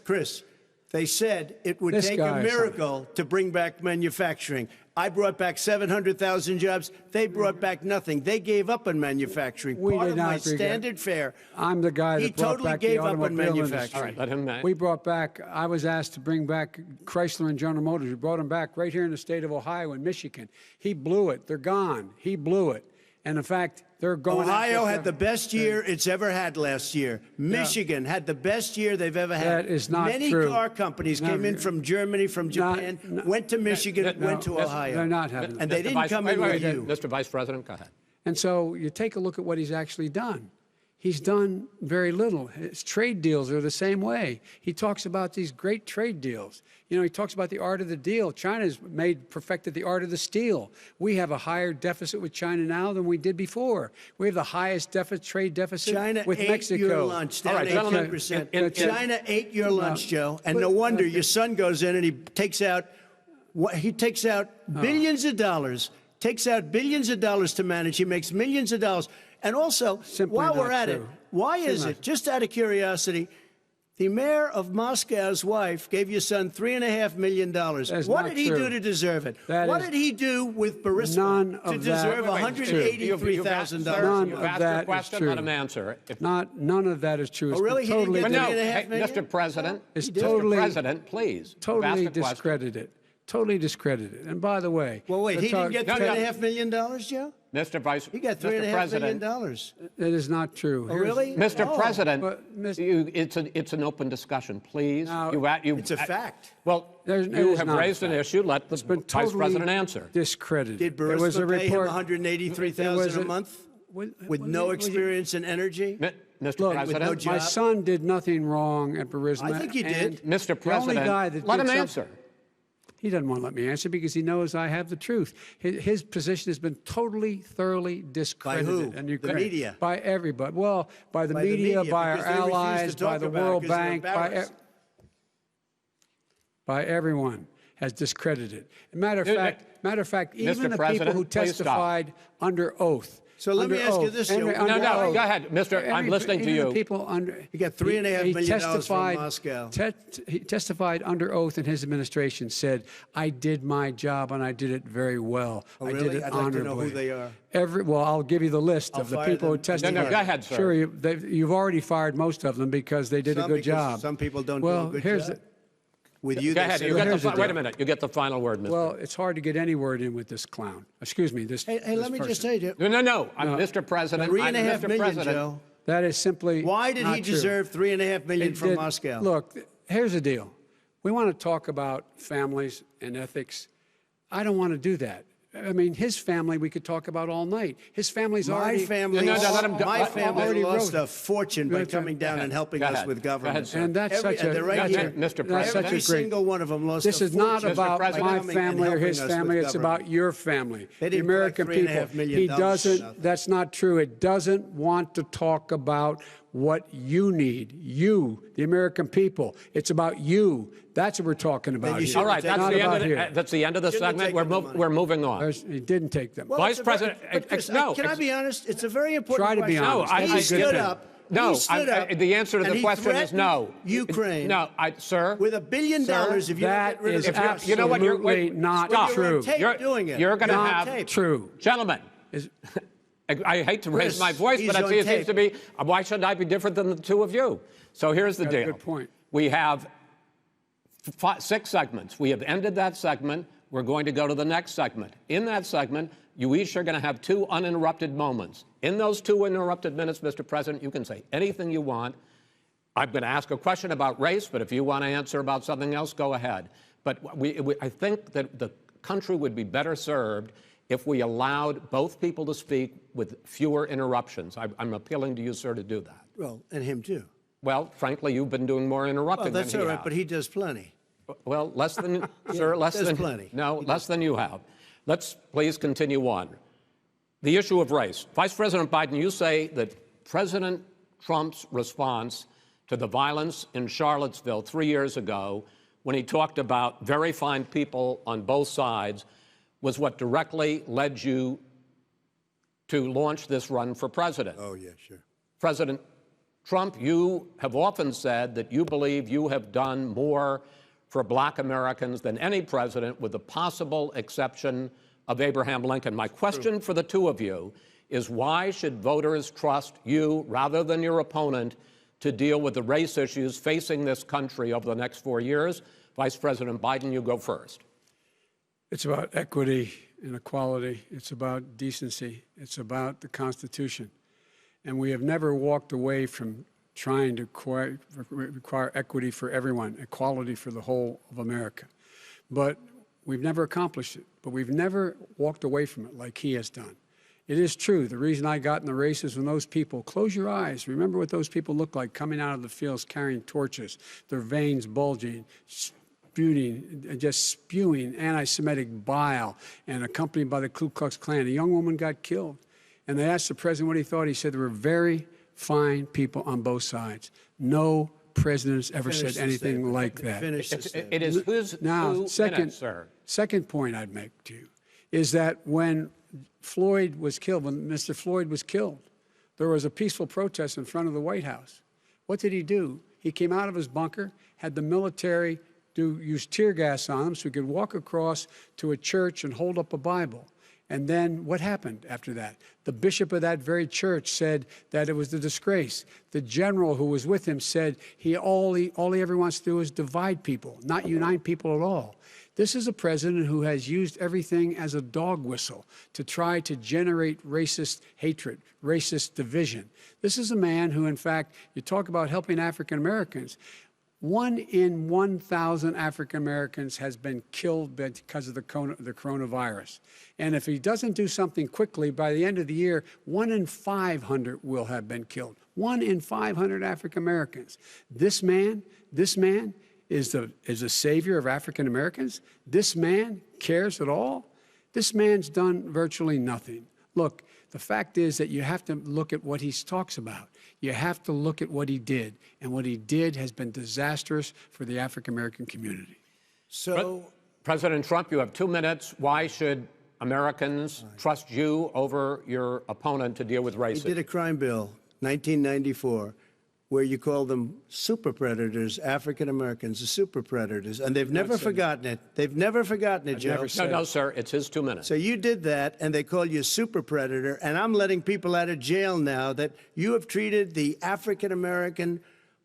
They said it would take a miracle to bring back manufacturing. I brought back 700,000 jobs. They brought back nothing. They gave up on manufacturing. Part of my standard fare. I'm the guy that brought back the automobile industry. All right, let him. We brought back. I was asked to bring back Chrysler and General Motors. We brought them back right here in the state of Ohio and Michigan. He blew it. They're gone. He blew it. And in fact, they're going. Ohio had the best year it's ever had last year. Michigan had the best year they've ever had. That is not true. Many car companies came in from Germany, from Japan, went to Michigan, went to Ohio. They're not having. And they didn't come in with you. Mr. Vice President, go ahead. And so you take a look at what he's actually done. He's done very little. His trade deals are the same way. He talks about these great trade deals. You know, he talks about the art of the deal. China's perfected the art of the steal. We have a higher deficit with China now than we did before. We have the highest trade deficit with Mexico. China ate your lunch, down 18%. China ate your lunch, Joe, and no wonder your son goes in and he takes out billions of dollars, to manage. He makes millions of dollars. And also, while we're at it, why is it, just out of curiosity, the mayor of Moscow's wife gave your son $3.5 million. What did he do to deserve it? What did he do with Burisma to deserve $183,000? None of that is true. Let him answer. None of that is true. Oh, really? He didn't get $3.5 million? Mr. President, Mr. President, please. Totally discredited. Totally discredited. And by the way, well, wait, he didn't get $3.5 million, Joe? Mr. Vice, he got $3.5 million. That is not true. Oh, really? Mr. President, it's an open discussion, please. It's a fact. Well, you have raised an issue. Let the Vice President answer. Discredited. Did Burisma pay him $183,000 a month with no experience in energy? Mr. President, my son did nothing wrong at Burisma. I think he did. Mr. President, let him answer. He doesn't want to let me answer because he knows I have the truth. His position has been totally, thoroughly discredited. By who? The media? By everybody. Well, by the media, by our allies, by the World Bank, by everyone has discredited. Matter of fact, even the people who testified under oath. So let me ask you this, Joe. No, go ahead, Mr. I'm listening to you. He got $3.5 million from Moscow. He testified under oath in his administration, said, I did my job and I did it very well. Oh, really? I did it honorably. I'd like to know who they are. Well, I'll give you the list of the people who testified. No, go ahead, sir. Sure, you've already fired most of them because they did a good job. Some people don't do a good job. With you, go ahead. Wait a minute. You get the final word, Mr. Well, it's hard to get any word in with this clown. Excuse me. Hey, let me just say to you. No. Mr. President. $3.5 million, Joe. That is simply Why did he deserve $3.5 million from Moscow? Look, here's the deal. We want to talk about families and ethics. I don't want to do that. I mean, his family we could talk about all night. His family's already... My family lost a fortune by coming down and helping us with government. And that's such a... Mr. President. Every single one of them lost a fortune. This is not about my family or his family. It's about your family, the American people. He doesn't... That's not true. It doesn't want to talk about what you need, you, the American people. It's about you. That's what we're talking about here. All right, that's the end of the segment. We're moving on. He didn't take them. Well, Vice President, no. Can I be honest? It's a very important question. Try to be honest. He stood up. No, the answer to the question is no. Ukraine. No, sir. With $1 billion, if you that get rid is of absolutely you know what, not true. You're doing it. You're going to have tape. True, gentlemen. I hate to raise my voice, but it seems to be, why should I be different than the two of you? So here's the deal. Good point. We have 6 segments. We have ended that segment. We're going to go to the next segment. In that segment, you each are going to have 2 uninterrupted moments. In those 2 uninterrupted minutes, Mr. President, you can say anything you want. I'm going to ask a question about race, but if you want to answer about something else, go ahead. But I think that the country would be better served if we allowed both people to speak with fewer interruptions. I'm appealing to you, sir, to do that. Well, and him too. Well, frankly, you've been doing more interrupting than he has. Well, that's all right, but he does plenty. Well, less than, sir, less than plenty. No, less than you have. Let's please continue on. The issue of race. Vice President Biden, you say that President Trump's response to the violence in Charlottesville 3 years ago, when he talked about very fine people on both sides, was what directly led you to launch this run for president. Oh, yeah, sure. President Trump, you have often said that you believe you have done more for black Americans than any president, with the possible exception of Abraham Lincoln. My question for the 2 of you is, why should voters trust you rather than your opponent to deal with the race issues facing this country over the next 4 years? Vice President Biden, you go first. It's about equity and equality. It's about decency. It's about the Constitution. And we have never walked away from trying to require equity for everyone, equality for the whole of America. But we've never accomplished it. But we've never walked away from it like he has done. It is true. The reason I got in the race is when those people, close your eyes, remember what those people looked like coming out of the fields carrying torches, their veins bulging, just spewing anti-Semitic bile, and accompanied by the Ku Klux Klan. A young woman got killed. And they asked the president what he thought. He said there were very fine people on both sides. No president has ever said anything like that. It is who's now, 2 minutes, sir. Second point I'd make to you is that when Floyd was killed, when Mr. Floyd was killed, there was a peaceful protest in front of the White House. What did he do? He came out of his bunker, had the military use tear gas on him so he could walk across to a church and hold up a Bible. And then what happened after that? The bishop of that very church said that it was a disgrace. The general who was with him said all he ever wants to do is divide people, not unite people at all. This is a president who has used everything as a dog whistle to try to generate racist hatred, racist division. This is a man who, in fact, you talk about helping African Americans. 1 in 1,000 African Americans has been killed because of the coronavirus. And if he doesn't do something quickly, by the end of the year, 1 in 500 will have been killed. 1 in 500 African Americans. This man is a savior of African Americans. This man cares at all. This man's done virtually nothing. Look, the fact is that you have to look at what he talks about. You have to look at what he did. And what he did has been disastrous for the African-American community. So, President Trump, you have 2 minutes. Why should Americans trust you over your opponent to deal with racism? he did a crime bill, 1994, where you call them super predators, African Americans, the super predators, and they've never forgotten it. They've never forgotten it, Joe. No, sir, it's his 2 minutes. So you did that, and they call you a super predator, and I'm letting people out of jail now that you have treated the African American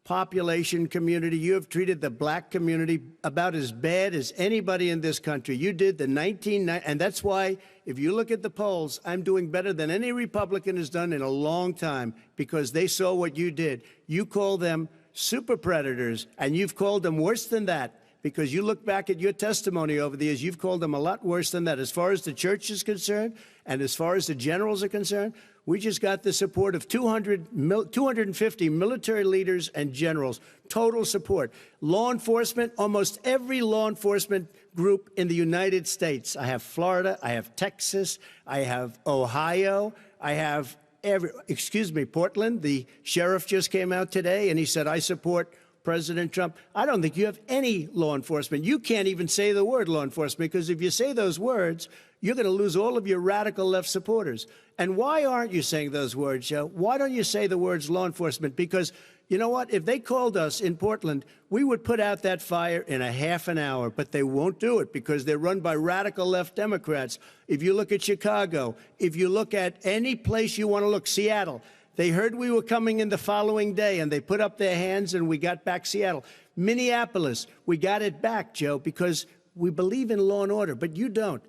population community, you have treated the black community about as bad as anybody in this country. You did the 1990, and that's why, if you look at the polls, I'm doing better than any Republican has done in a long time, because they saw what you did. You call them super predators, and you've called them worse than that, because you look back at your testimony over the years, you've called them a lot worse than that. As far as the church is concerned, and as far as the generals are concerned, we just got the support of 250 military leaders and generals, total support. Law enforcement, almost every law enforcement group in the United States. I have Florida, I have Texas, I have Ohio, I have Portland. The sheriff just came out today and he said, I support President Trump. I don't think you have any law enforcement. You can't even say the word law enforcement, because if you say those words, you're going to lose all of your radical left supporters. And why aren't you saying those words, Joe? Why don't you say the words law enforcement? Because you know what? If they called us in Portland, we would put out that fire in a half an hour, but they won't do it because they're run by radical left Democrats. If you look at Chicago, if you look at any place you want to look, Seattle, they heard we were coming in the following day, and they put up their hands, and we got back Seattle. Minneapolis, we got it back, Joe, because we believe in law and order, but you don't.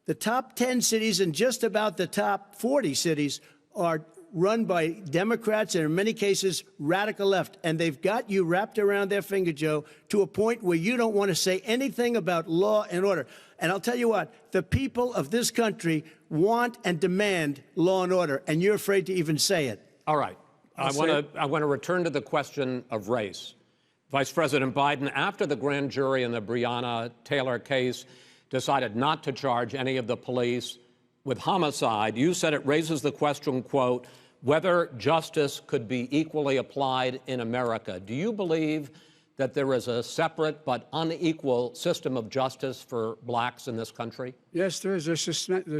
The top 10 cities and just about the top 40 cities are run by Democrats and in many cases radical left. And they've got you wrapped around their finger, Joe, to a point where you don't want to say anything about law and order. And I'll tell you what, the people of this country want and demand law and order, and you're afraid to even say it. All right. I want to return to the question of race. Vice President Biden, after the grand jury in the Breonna Taylor case decided not to charge any of the police with homicide, you said it raises the question, quote, whether justice could be equally applied in America. Do you believe that there is a separate but unequal system of justice for blacks in this country? Yes, there is. There's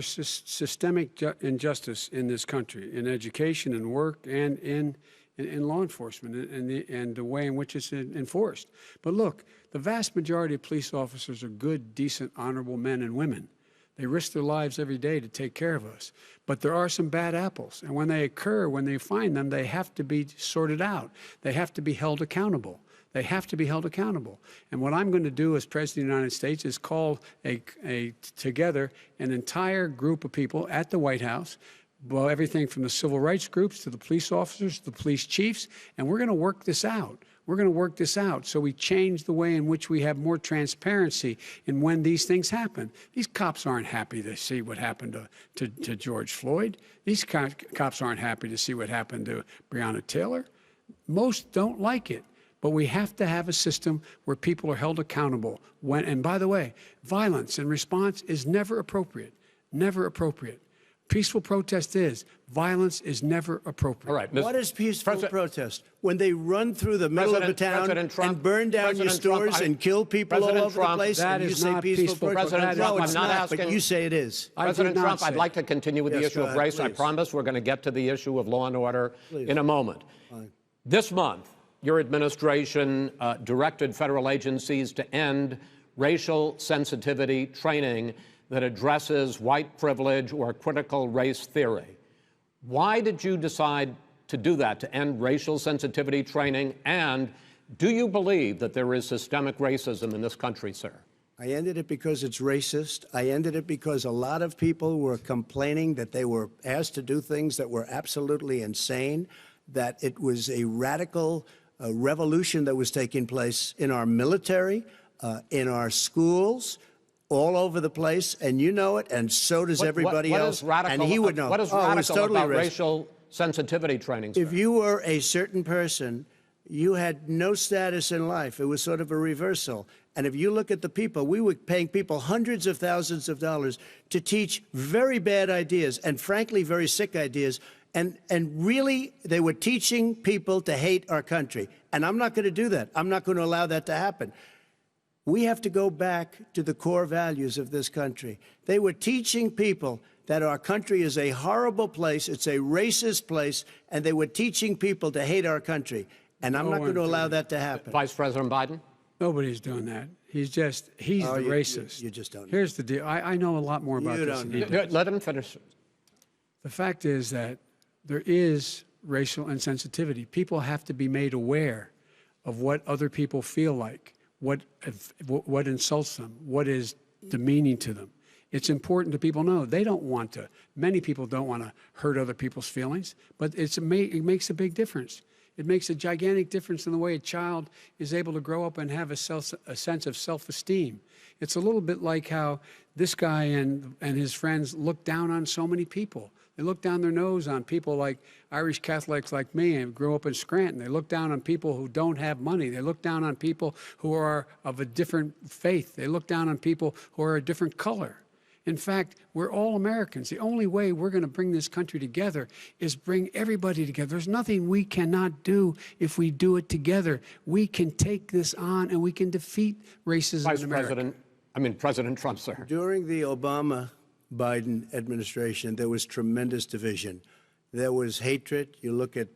systemic injustice in this country, in education and work and in law enforcement and the way in which it's enforced. But look, the vast majority of police officers are good, decent, honorable men and women. They risk their lives every day to take care of us. But there are some bad apples. And when they occur, when they find them, they have to be sorted out. They have to be held accountable. They have to be held accountable. And what I'm going to do as President of the United States is call together an entire group of people at the White House, well, everything from the civil rights groups to the police officers, to the police chiefs, and we're going to work this out. We're going to work this out so we change the way in which we have more transparency in when these things happen. These cops aren't happy to see what happened to George Floyd. These cops aren't happy to see what happened to Breonna Taylor. Most don't like it. But we have to have a system where people are held accountable. And by the way, violence in response is never appropriate. Never appropriate. Peaceful protest is. Violence is never appropriate. All right. What is peaceful protest? When they run through the middle of a town and burn down your stores and kill people all over the place, and you say peaceful protest? President Trump, No, it's I'm not not, asking. but you say it is. President Trump, I'd like to continue with the Yes, issue go of ahead, race. I please. promise we're going to get to the issue of law and order Please. in a moment. Fine. This month, your administration directed federal agencies to end racial sensitivity training that addresses white privilege or critical race theory. Why did you decide to do that, to end racial sensitivity training? And do you believe that there is systemic racism in this country, sir? I ended it because it's racist. I ended it because a lot of people were complaining that they were asked to do things that were absolutely insane, that it was a radical revolution that was taking place in our military, in our schools, all over the place, and you know it, and so does everybody else. Radical, and he would know. What is radical about racial sensitivity training, sir? If you were a certain person, you had no status in life. It was sort of a reversal. And if you look at the people, we were paying people hundreds of thousands of dollars to teach very bad ideas and, frankly, very sick ideas. And really, they were teaching people to hate our country. And I'm not going to do that. I'm not going to allow that to happen. We have to go back to the core values of this country. They were teaching people that our country is a horrible place, it's a racist place, and they were teaching people to hate our country. And I'm not going to allow that to happen. Vice President Biden? Nobody's doing that. He's the racist. You just don't know. Here's the deal. I know a lot more about this than he does. Let him finish. The fact is that there is racial insensitivity. People have to be made aware of what other people feel like, what insults them, what is demeaning to them. It's important to people know. They don't want to. Many people don't want to hurt other people's feelings, but it makes a big difference. It makes a gigantic difference in the way a child is able to grow up and have a sense of self-esteem. It's a little bit like how this guy and his friends look down on so many people. They look down their nose on people like Irish Catholics like me and grew up in Scranton. They look down on people who don't have money. They look down on people who are of a different faith. They look down on people who are a different color. In fact, we're all Americans. The only way we're going to bring this country together is bring everybody together. There's nothing we cannot do if we do it together. We can take this on and we can defeat racism in America. President Trump, sir. During the Obama-Biden administration, there was tremendous division. There was hatred. You look at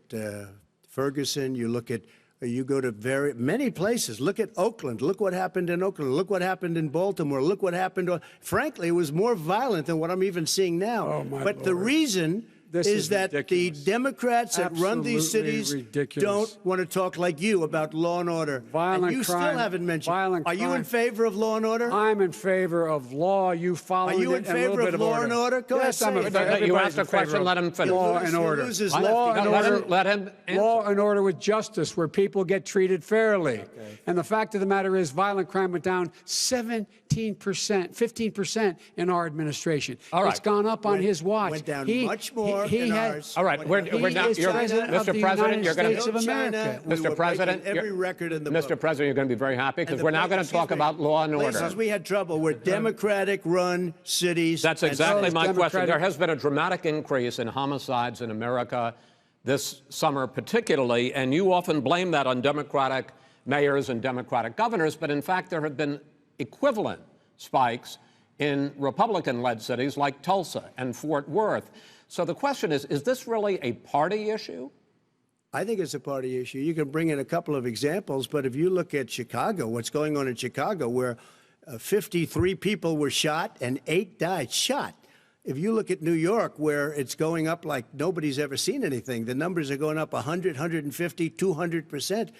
Ferguson, you go to many places. Look at Oakland. Look what happened in Oakland. Look what happened in Baltimore. Look what happened. Frankly, it was more violent than what I'm even seeing now. Oh, my but Lord. the reason This is is that ridiculous. the Democrats that run these Absolutely cities ridiculous. don't want to talk like you about law and order. Violent and you crime, still haven't mentioned. violent Are you in crime. favor of law and order? I'm in favor of law. You follow it. Are you in and a little favor bit of law and order? Go yes, ahead, I'm say in it. favor. You Everybody's asked a in favor question, of let him finish. Law He'll and lose order. his Law lefty. and No, order. let him answer. Law and order with justice, where people get treated fairly. And the fact of the matter is, violent crime went down 17%, 15% in our administration. All right. It's gone up on his watch. Went down much more in ours. All right, we're now. is president of the Mr. President, United you're going States of America. We were Mr. President, breaking every record in the book. Mr. President, you're going to be very happy because And the we're now place- going to talk excuse me, about law and order. Places we had trouble were Democratic-run cities. That's and exactly so my is question. Democratic- There has been a dramatic increase in homicides in America this summer, particularly, and you often blame that on Democratic mayors and Democratic governors, but in fact, there have been equivalent spikes in Republican-led cities like Tulsa and Fort Worth. So the question is this really a party issue? I think it's a party issue. You can bring in a couple of examples, but if you look at Chicago, what's going on in Chicago, where 53 people were shot and 8 died, shot. If you look at New York, where it's going up like nobody's ever seen anything, the numbers are going up 100, 150, 200%.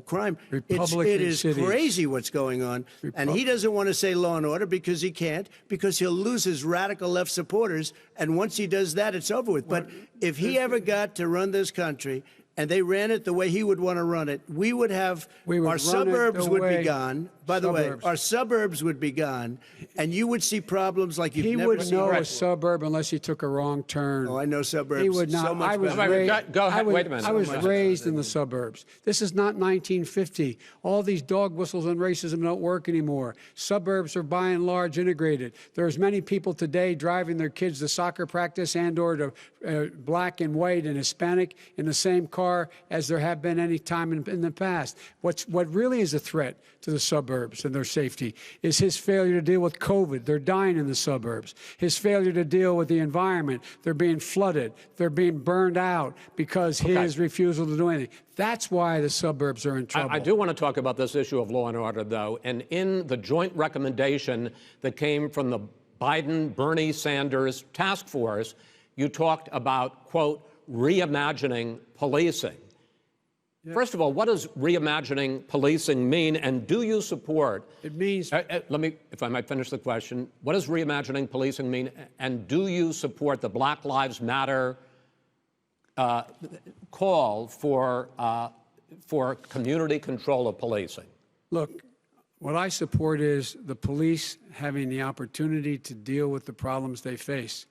Crime. It is cities. crazy what's going on. And he doesn't want to say law and order because he can't, because he'll lose his radical left supporters. And once he does that, it's over with. But if he ever got to run this country and they ran it the way he would want to run it, we would have our suburbs would be gone. By the way, our suburbs would be gone, and you would see problems like you've never seen. He wouldn't know before. a suburb unless he took a wrong turn. Oh, I know suburbs. He would not. So much I was better. raised. Go ahead. Wait a minute. I was So much raised in the suburbs. This is not 1950. All these dog whistles and racism don't work anymore. Suburbs are by and large integrated. There's many people today driving their kids to soccer practice and/or to black and white and Hispanic in the same car as there have been any time in the past. What really is a threat to the suburbs and their safety is his failure to deal with COVID. They're dying in the suburbs. His failure to deal with the environment. They're being flooded. They're being burned out because his refusal to do anything. That's why the suburbs are in trouble. I do want to talk about this issue of law and order, though. And in the joint recommendation that came from the Biden-Bernie Sanders task force, you talked about, quote, reimagining policing. Yeah. First of all, what does reimagining policing mean, and do you support? It means. Let me, if I might finish the question. What does reimagining policing mean, and do you support the Black Lives Matter call for community control of policing? Look, what I support is the police having the opportunity to deal with the problems they face.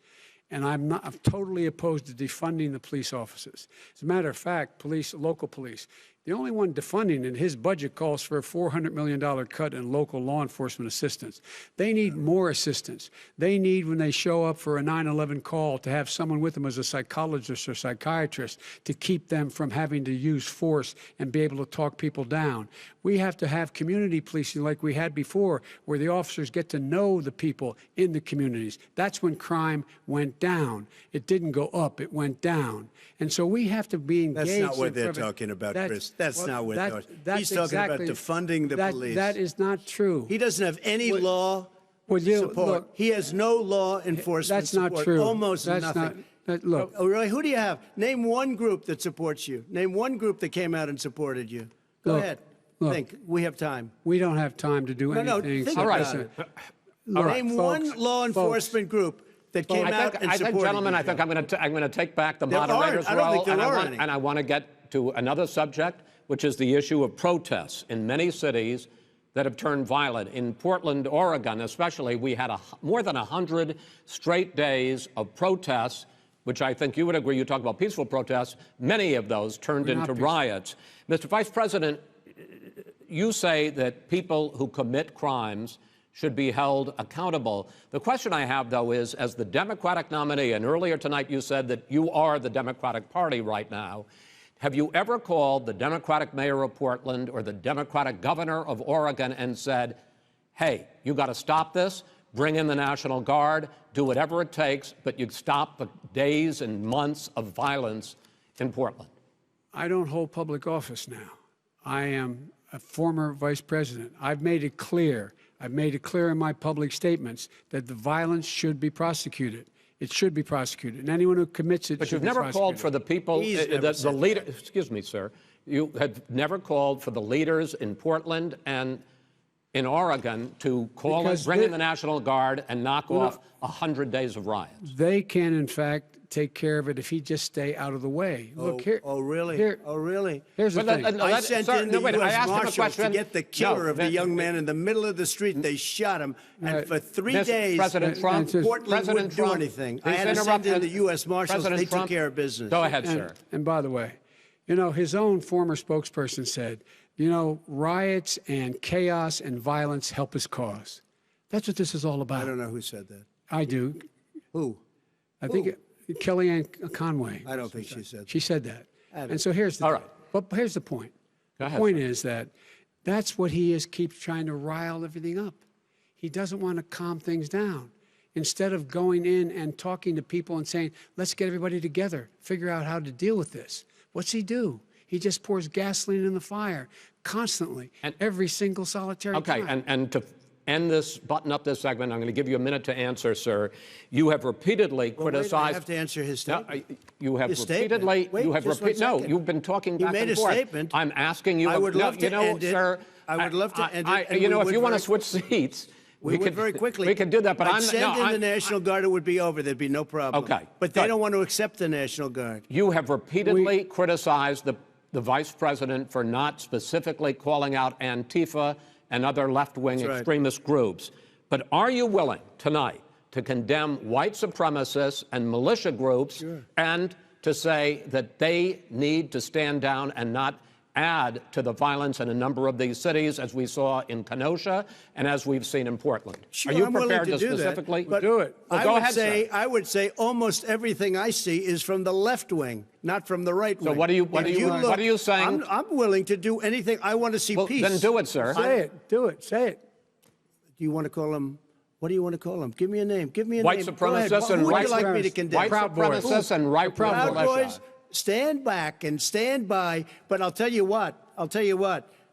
And I'm totally opposed to defunding the police officers. As a matter of fact, local police, the only one defunding in his budget calls for a $400 million cut in local law enforcement assistance. They need more assistance. They need, when they show up for a 9/11 call, to have someone with them as a psychologist or psychiatrist to keep them from having to use force and be able to talk people down. We have to have community policing like we had before, where the officers get to know the people in the communities. That's when crime went down. It didn't go up, it went down. And so we have to be engaged. That's not what they're talking about, Chris. That's not what they're talking about. He's talking about defunding the police. That is not true. He doesn't have any law support. Look, he has no law enforcement support. That's not true. Almost that's nothing. Look. Oh, really? Who do you have? Name one group that supports you. Name one group that came out and supported you. Go ahead. Look, think. We have time. We don't have time to do anything. No, think All right. Name one law enforcement group that came out and supported you. Gentlemen, I think I'm going to take back the moderator's role. I don't think there are any. And I want to get to another subject, which is the issue of protests in many cities that have turned violent. In Portland, Oregon, especially, we had more than 100 straight days of protests, which I think you would agree. You talk about peaceful protests. Many of those turned into riots. Mr. Vice President, you say that people who commit crimes should be held accountable. The question I have, though, is, as the Democratic nominee, and earlier tonight you said that you are the Democratic Party right now, have you ever called the Democratic mayor of Portland or the Democratic governor of Oregon and said, hey, you got to stop this, bring in the National Guard, do whatever it takes, but you stop the days and months of violence in Portland? I don't hold public office now. I am a former vice president. I've made it clear in my public statements that the violence should be prosecuted. It should be prosecuted, and anyone who commits it But should you've be never prosecuted. called for the people, He's never the said leader. that. Excuse me, sir. You have never called for the leaders in Portland and in Oregon to call Because bring they- in the National Guard and knock off 100 days of riots. They can, in fact, take care of it if he just stay out of the way. Look here. Oh, really? Here, Oh, really? here's the thing. I sent in the wait, I U.S. asked him a Marshals to question. get the killer No, of the young man in the middle of the street. They shot him, and for 3 days, President Trump, Portland President wouldn't do Trump, anything. I please had to send interrupt in and- the U.S. Marshals. President They Trump, took care of business. Go ahead, sir. And by the way, you know, his own former spokesperson said, you know, riots and chaos and violence help his cause. That's what this is all about. I don't know who said that. I do. Who? I think Kellyanne Conway. I don't think she said that. She said that. I don't- And so here's the All thing. right. But here's the point. Go ahead, The point sir. is that that's what he is, keeps trying to rile everything up. He doesn't want to calm things down. Instead of going in and talking to people and saying, let's get everybody together, figure out how to deal with this. What's he do? He just pours gasoline in the fire constantly, And- every single solitary Okay, time. and to end this, button up this segment, I'm going to give you a minute to answer, sir. You have repeatedly Well, wait, criticized. I have to answer his No, statement. you have His statement. repeatedly. Wait, you have just one repeated. No, second. you've been talking He back made and a forth. statement. I'm asking you. I would no, love to you know, end it. sir. I would love to end it, and you we know, if would you want to very- switch seats, We would very quickly. We could do that, but I'd I'm send no, in I'm- the National Guard. It would be over. There'd be no problem. Okay, But they good. don't want to accept the National Guard. You have repeatedly criticized the vice president for not specifically calling out Antifa and other left-wing That's right. extremist groups. But are you willing tonight to condemn white supremacists and militia groups and to say that they need to stand down and not add to the violence in a number of these cities, as we saw in Kenosha and as we've seen in Portland? Sure, Are you I'm willing prepared to to do that, specifically but do it? Well, I go would ahead, say sir. I would say almost everything I see is from the left wing, not from the right wing. what are you- what If are you- look- what are you saying? I'm willing to do anything. I want to see Well, peace. then do it, sir. Say it. Do it. Say it. Do you want to call him? What do you want to call him? Give me a name. Give me a White name. Go ahead. supremacists Who and would right you like me to supremacists. condemn? White Proud Boys. supremacists and right Proud militia. Boys, stand back and stand by. But I'll tell you what.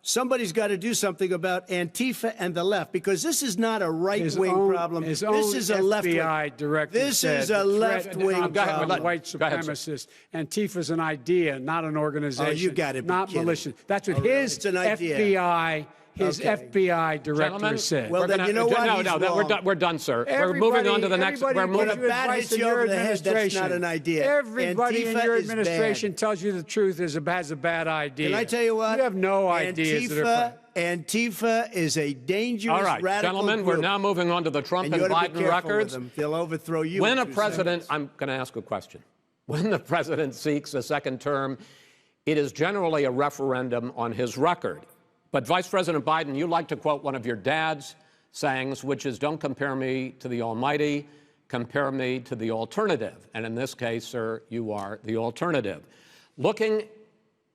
Somebody's got to do something about Antifa and the left, because this is not a right-wing problem. His This own is a left-wing. FBI director This said is a the threat left-wing of Go ahead, problem. white Go ahead, sir. supremacists. Antifa's an idea, not an organization. Oh, you gotta be Not kidding. militia. That's what Oh, really? his It's an idea. His Okay. FBI director Gentlemen, said. Well, we're then gonna- you know what? No, He's no, wrong. we're done, sir. We're moving on to the next. We're Everybody moving. gives you When a bat advice hits in you your over the head, that's administration. not an idea. Everybody in Antifa your is bad. administration tells you the truth has a bad idea. Can I tell you what? You have no ideas. Antifa is a dangerous, All right, radical gentlemen, group. we're now moving on to the Trump And and you ought to be Biden careful with records. them. They'll overthrow you. When in a 2 president, seconds. I'm going to ask a question. When the president seeks a second term, it is generally a referendum on his record. But Vice President Biden, you like to quote one of your dad's sayings, which is, don't compare me to the almighty, compare me to the alternative. And in this case, sir, you are the alternative. Looking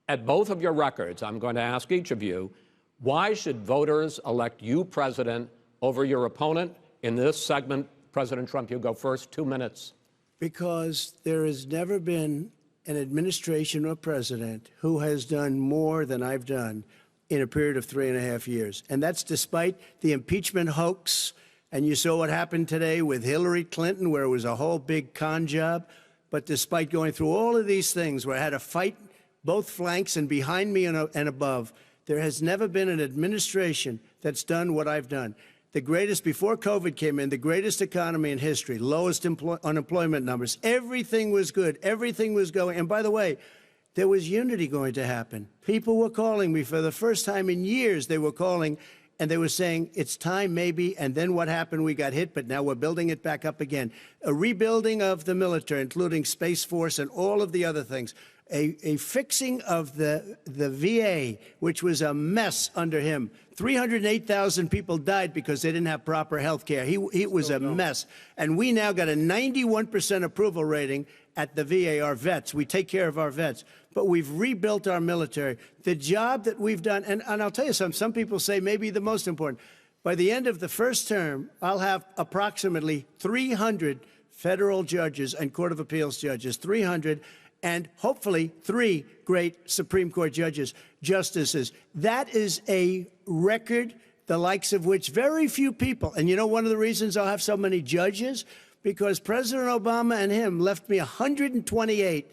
at both of your records, I'm going to ask each of you, why should voters elect you president over your opponent? In this segment, President Trump, you go first, 2 minutes. Because there has never been an administration or president who has done more than I've done in a period of 3.5 years. And that's despite the impeachment hoax. And you saw what happened today with Hillary Clinton, where it was a whole big con job. But despite going through all of these things, where I had to fight both flanks and behind me and above, there has never been an administration that's done what I've done. The greatest, before COVID came in, the greatest economy in history, lowest unemployment numbers. Everything was good. Everything was going. And by the way, there was unity going to happen. People were calling me for the first time in years. They were calling and they were saying, it's time maybe. And then what happened? We got hit, but now we're building it back up again. A rebuilding of the military, including Space Force and all of the other things. A fixing of the VA, which was a mess under him. 308,000 people died because they didn't have proper health care. It was a mess. And we now got a 91% approval rating at the VA, our vets. We take care of our vets. But we've rebuilt our military. The job that we've done, and I'll tell you something, some people say maybe the most important. By the end of the first term, I'll have approximately 300 federal judges and Court of Appeals judges, 300, and hopefully 3 great Supreme Court justices. That is a record, the likes of which very few people, and you know one of the reasons I'll have so many judges? because President Obama and him left me 128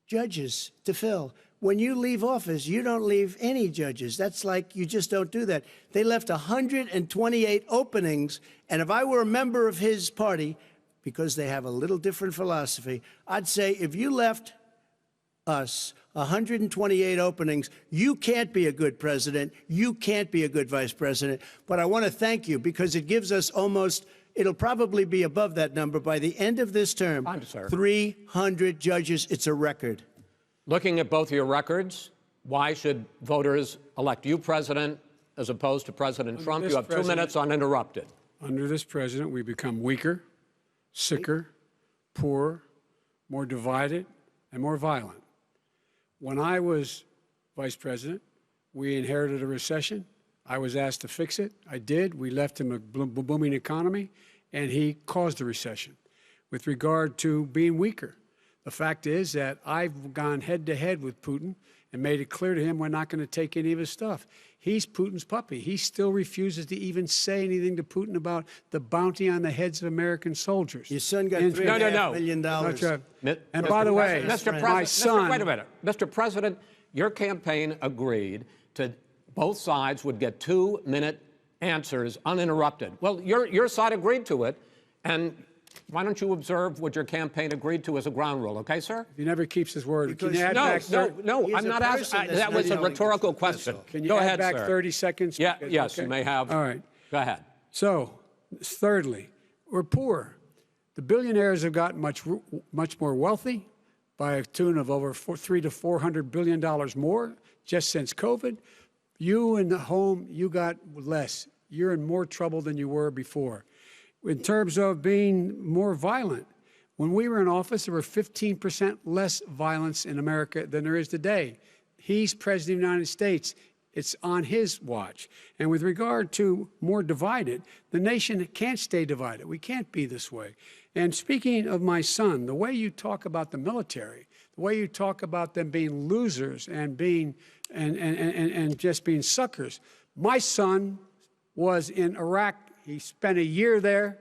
judges to fill. When you leave office, you don't leave any judges. That's like you just don't do that. They left 128 openings, and if I were a member of his party, because they have a little different philosophy, I'd say if you left us 128 openings, you can't be a good president, you can't be a good vice president. But I want to thank you because it gives us almost, it'll probably be above that number by the end of this term. 300 judges. It's a record. Looking at both your records, why should voters elect you president as opposed to President Trump? You have 2 minutes uninterrupted. Under this president, we become weaker, sicker, poorer, more divided, and more violent. When I was vice president, we inherited a recession. I was asked to fix it. I did. We left him a booming economy, and he caused a recession. With regard to being weaker, the fact is that I've gone head-to-head with Putin and made it clear to him we're not going to take any of his stuff. He's Putin's puppy. He still refuses to even say anything to Putin about the bounty on the heads of American soldiers. Your son got $3.5 million. And by the way, my son... Wait a minute. Mr. President, your campaign agreed to both sides would get 2-minute answers uninterrupted. Well, your side agreed to it, and why don't you observe what your campaign agreed to as a ground rule, okay, sir? He never keeps his word. Can you add no, I'm not asking. That was a rhetorical question. Can you Go add ahead, back sir. 30 seconds? Yeah, yes, okay. you may have. All right. Go ahead. So, thirdly, we're poor. The billionaires have gotten much more wealthy by a tune of over $300 to $400 billion more just since COVID. You in the home, you got less. You're in more trouble than you were before. In terms of being more violent, when we were in office, there were 15% less violence in America than there is today. He's president of the United States. It's on his watch. And with regard to more divided, the nation can't stay divided. We can't be this way. And speaking of my son, the way you talk about the military, the way you talk about them being losers and being and just being suckers. My son was in Iraq. He spent a year there.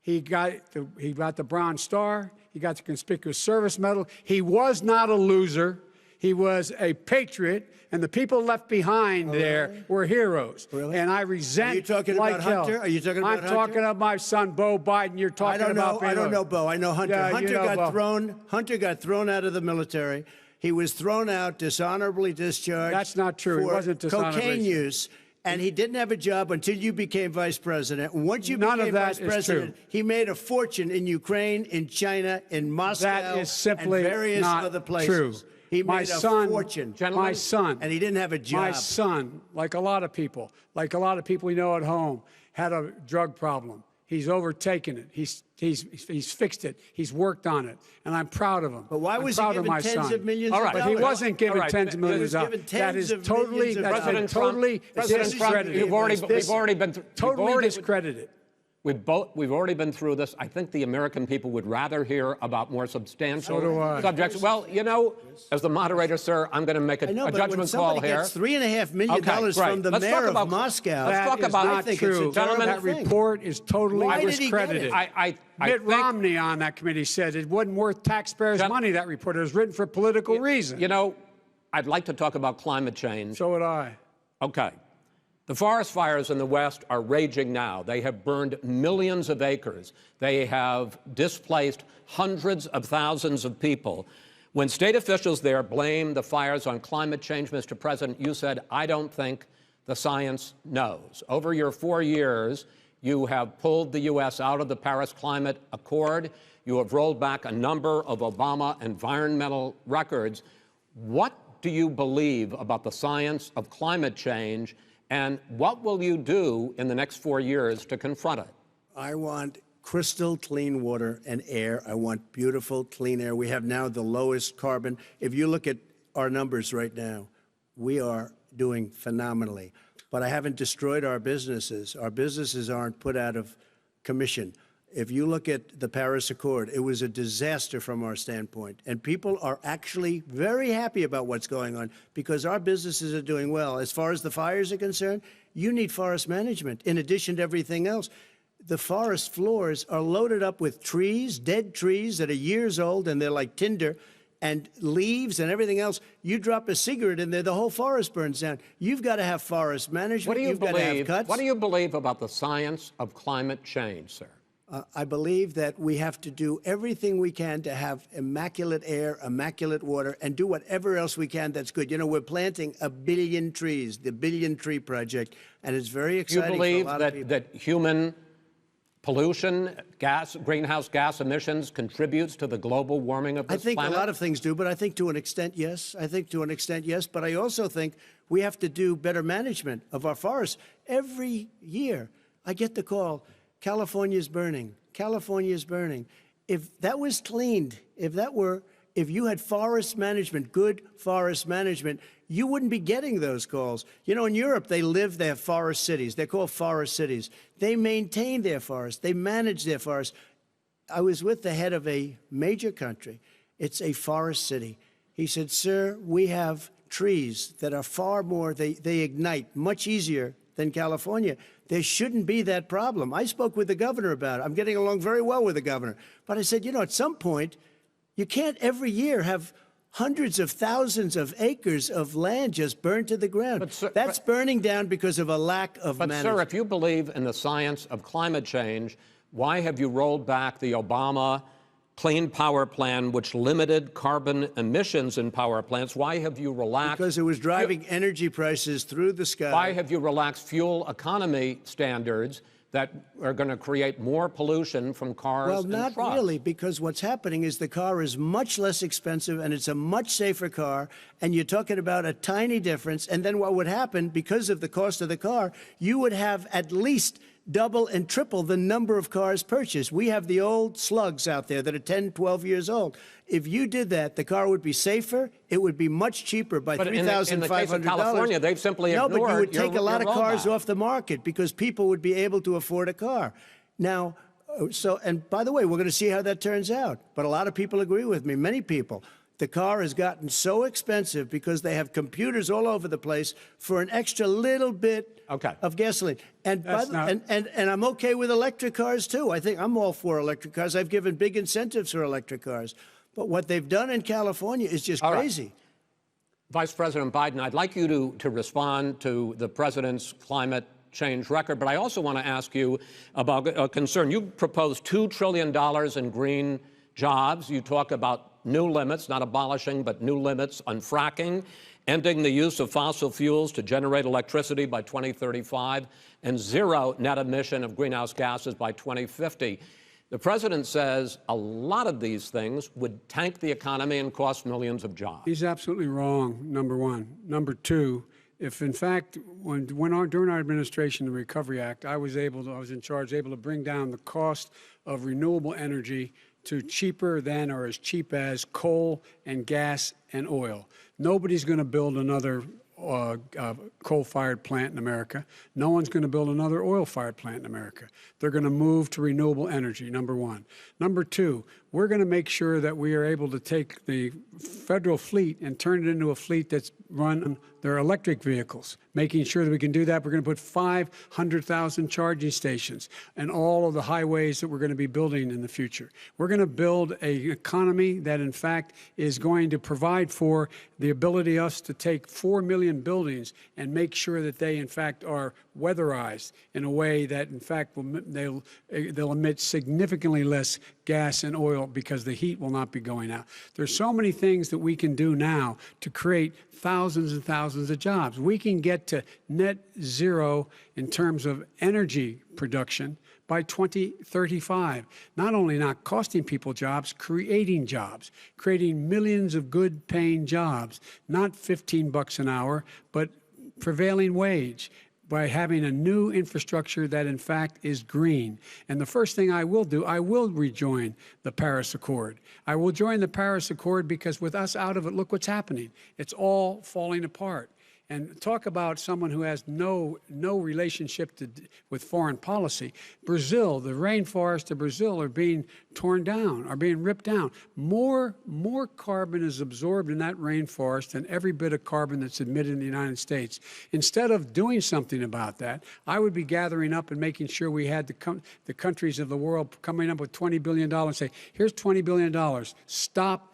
He got the Bronze Star. He got the Conspicuous Service Medal. He was not a loser. He was a patriot, and the people left behind there were heroes. Really? And I resent. Are you talking like about hell. Hunter? Are you talking about Hunter? I'm talking about my son, Beau Biden. You're talking about. I don't know Beau. I know Hunter. Yeah, Hunter you know got Beau. Hunter got thrown out of the military. He was thrown out, dishonorably discharged. That's not true. He wasn't dishonorably. Cocaine use. And he didn't have a job until you became vice president. Once you None became of that vice president, is true. he made a fortune in Ukraine, in China, in Moscow, That is simply and various not other places. true. He My made a son, fortune. My son, and he didn't have a job. My son, like a lot of people we know at home, had a drug problem. He's overtaken it. He's fixed it. He's worked on it, and I'm proud of him. But why was he given tens of millions of dollars? But he wasn't given tens of millions of dollars. That is totally discredited. We've already been totally discredited. We've already been through this. I think the American people would rather hear about more substantial subjects. Well, you know, as the moderator, sir, I'm going to make a judgment call here. Gets $3.5 million from the mayor of Moscow. Let's talk about not true. Gentlemen, that report is totally discredited. Mitt Romney on that committee said it wasn't worth taxpayers' money, that report. It was written for political reasons. You know, I'd like to talk about climate change. So would I. Okay. The forest fires in the West are raging now. They have burned millions of acres. They have displaced hundreds of thousands of people. When state officials there blame the fires on climate change, Mr. President, you said, I don't think the science knows. Over your 4 years, you have pulled the U.S. out of the Paris Climate Accord. You have rolled back a number of Obama environmental records. What do you believe about the science of climate change? And what will you do in the next 4 years to confront it? I want crystal clean water and air. I want beautiful, clean air. We have now the lowest carbon. If you look at our numbers right now, we are doing phenomenally. But I haven't destroyed our businesses. Our businesses aren't put out of commission. If you look at the Paris Accord, it was a disaster from our standpoint. And people are actually very happy about what's going on because our businesses are doing well. As far as the fires are concerned, you need forest management in addition to everything else. the forest floors are loaded up with trees, dead trees that are years old, and they're like tinder, and leaves and everything else. You drop a cigarette in there, the whole forest burns down. You've got to have forest management. What do you You've got to have believe? cuts. What do you believe about the science of climate change, sir? I believe that we have to do everything we can to have immaculate air, immaculate water, and do whatever else we can that's good. You know, we're planting 1 billion trees, the Billion Tree Project, and it's very exciting You believe for a lot of people. that human pollution, greenhouse gas emissions contributes to the global warming of this planet? I think a lot of things do, but I think to an extent, yes. I think to an extent, yes. But I also think we have to do better management of our forests. Every year, I get the call, California's burning. California's burning. If that was cleaned, if you had forest management, good forest management, you wouldn't be getting those calls. You know, in Europe, they have forest cities. They're called forest cities. They maintain their forests. They manage their forests. I was with the head of a major country. It's a forest city. He said, sir, we have trees that are far more, they ignite much easier than California. There shouldn't be that problem. I spoke with the governor about it. I'm getting along very well with the governor. But I said, you know, at some point, you can't every year have hundreds of thousands of acres of land just burned to the ground. But, sir, that's burning down because of a lack of management. But, sir, if you believe in the science of climate change, why have you rolled back the Obama Clean Power Plan, which limited carbon emissions in power plants? Why have you relaxed? Because it was driving energy prices through the sky. Why have you relaxed fuel economy standards that are going to create more pollution from cars and trucks? Well, not really, because what's happening is the car is much less expensive and it's a much safer car, and you're talking about a tiny difference. And then what would happen, because of the cost of the car, you would have at least double and triple the number of cars purchased. We have the old slugs out there that are 10, 12 years old. If you did that, the car would be safer. It would be much cheaper by $3,500. In the case of California, they've simply ignored No, but you would take your a lot of cars rollback. off the market because people would be able to afford a car. Now, and by the way, we're going to see how that turns out. But a lot of people agree with me, many people. The car has gotten so expensive because they have computers all over the place for an extra little bit of gasoline. And I'm okay with electric cars, too. I think I'm all for electric cars. I've given big incentives for electric cars. But what they've done in California is just crazy. Right. Vice President Biden, I'd like you to respond to the president's climate change record, but I also want to ask you about a concern. You proposed $2 trillion in green jobs. You talk about new limits, not abolishing, but new limits on fracking, ending the use of fossil fuels to generate electricity by 2035, and zero net emission of greenhouse gases by 2050. The president says a lot of these things would tank the economy and cost millions of jobs. He's absolutely wrong, number one. Number two, if in fact, during our administration, the Recovery Act, I was in charge, able to bring down the cost of renewable energy to cheaper than or as cheap as coal and gas and oil. Nobody's going to build another coal-fired plant in America. No one's going to build another oil-fired plant in America. They're going to move to renewable energy, number one. Number two, we're going to make sure that we are able to take the federal fleet and turn it into a fleet that's run on their electric vehicles. Making sure that we can do that, we're going to put 500,000 charging stations and all of the highways that we're going to be building in the future. We're going to build an economy that, in fact, is going to provide for the ability of us to take 4 million buildings and make sure that they, in fact, are weatherized in a way that, in fact, they'll emit significantly less gas and oil because the heat will not be going out. There's so many things that we can do now to create thousands and thousands of jobs. We can get to net zero in terms of energy production by 2035. Not only not costing people jobs, creating millions of good paying jobs, not $15 an hour, but prevailing wage, by having a new infrastructure that, in fact, is green. And the first thing I will do, I will rejoin the Paris Accord. I will join the Paris Accord because with us out of it, look what's happening. It's all falling apart. And talk about someone who has no relationship with foreign policy. Brazil, the rainforests of Brazil are being torn down, are being ripped down. More carbon is absorbed in that rainforest than every bit of carbon that's emitted in the United States. Instead of doing something about that, I would be gathering up and making sure we had the countries of the world coming up with $20 billion and say, here's $20 billion. Stop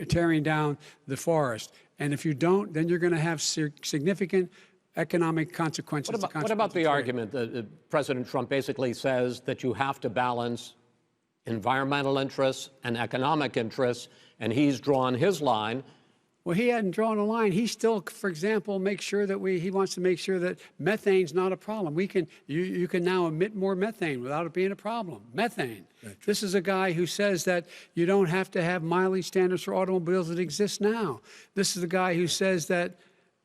tearing down the forest. And if you don't, then you're going to have significant economic consequences. What about the argument that President Trump basically says that you have to balance environmental interests and economic interests, and he's drawn his line? Well, he hadn't drawn a line. He still, for example, makes sure that he wants to make sure that methane's not a problem. You can now emit more methane without it being a problem. Methane. This is a guy who says that you don't have to have mileage standards for automobiles that exist now. This is a guy who says that,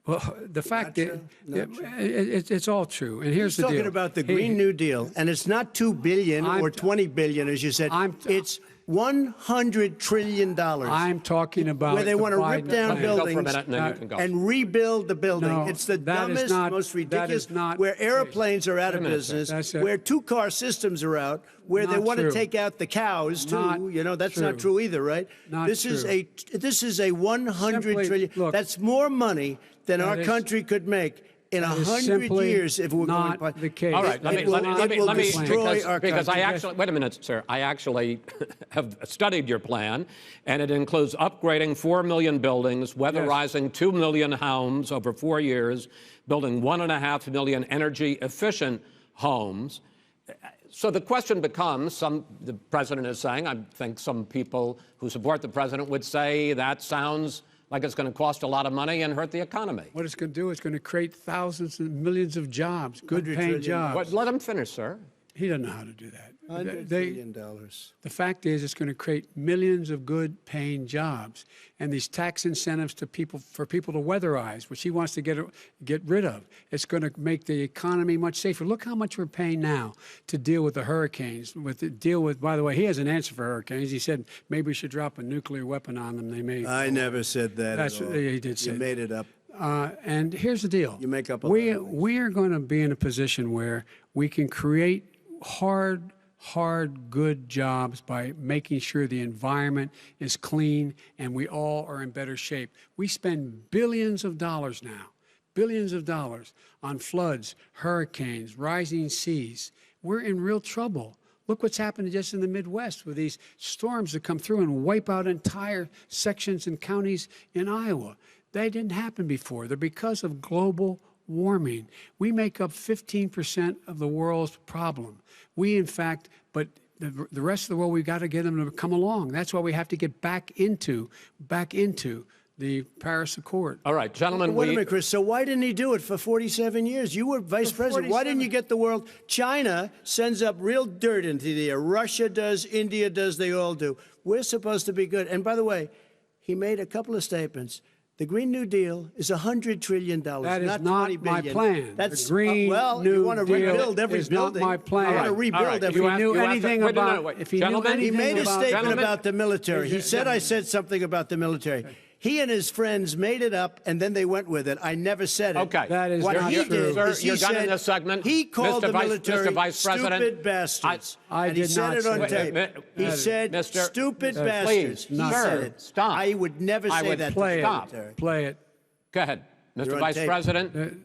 well, the fact that it's all true. And here's the deal. He's talking about the Green New Deal, and it's not $2 billion or $20 billion, as you said. It's $100 trillion. I'm talking about where they want to rip down buildings and rebuild the building. No, it's the dumbest, most ridiculous. Where airplanes are out of business, where two-car systems are out, where they want to take out the cows too. You know, that's not true either, right? This is a $100 trillion. Look, that's more money than our country could make in 100 years if we're not going to. The case. All right, let me destroy our because country. I actually wait a minute, sir. I actually have studied your plan, and it includes upgrading 4 million buildings, weatherizing 2 million homes over 4 years, building 1.5 million energy-efficient homes. So the question becomes: the president is saying, I think some people who support the president would say that sounds like it's going to cost a lot of money and hurt the economy. What it's going to do is going to create thousands and millions of jobs, good-paying jobs. Let him finish, sir. He doesn't know how to do that. $100 billion. The fact is, it's going to create millions of good-paying jobs, and these tax incentives for people to weatherize, which he wants to get rid of. It's going to make the economy much safer. Look how much we're paying now to deal with the hurricanes. By the way, he has an answer for hurricanes. He said maybe we should drop a nuclear weapon on them. They may. I never said that. That's at all. He did say. You made it up. And here's the deal. You make up. We are going to be in a position where we can create hard, good jobs by making sure the environment is clean and we all are in better shape. We spend billions of dollars now, on floods, hurricanes, rising seas. We're in real trouble. Look what's happened just in the Midwest with these storms that come through and wipe out entire sections and counties in Iowa. They didn't happen before. They're because of global warming. We make up 15% of the world's problem. We, in fact, but the rest of the world, we've got to get them to come along. That's why we have to get back into the Paris Accord. All right, gentlemen. Wait a minute, Chris. So why didn't he do it for 47 years? You were vice president. Why didn't you get the world? China sends up real dirt into the air. Russia does. India does. They all do. We're supposed to be good. And by the way, he made a couple of statements. The Green New Deal is $100 trillion, that is not not $20 my billion. plan. That's the Green New you want to rebuild every is building. Not my plan. I want to rebuild every. If he knew anything about, if he knew anything he made a statement gentlemen, about the military. He said I said something about the military. He and his friends made it up, and then they went with it. I never said it. Okay. That is what not he true. did Sir, is he you're done said in this segment. he called the military Mr. Vice President, stupid bastards. I and he did said not it on say tape. that. He said stupid bastards. Please, He sir, said it. stop. I would never say would that. Play to the it. military. Play it. Go ahead. Mr. You're on Vice tape. President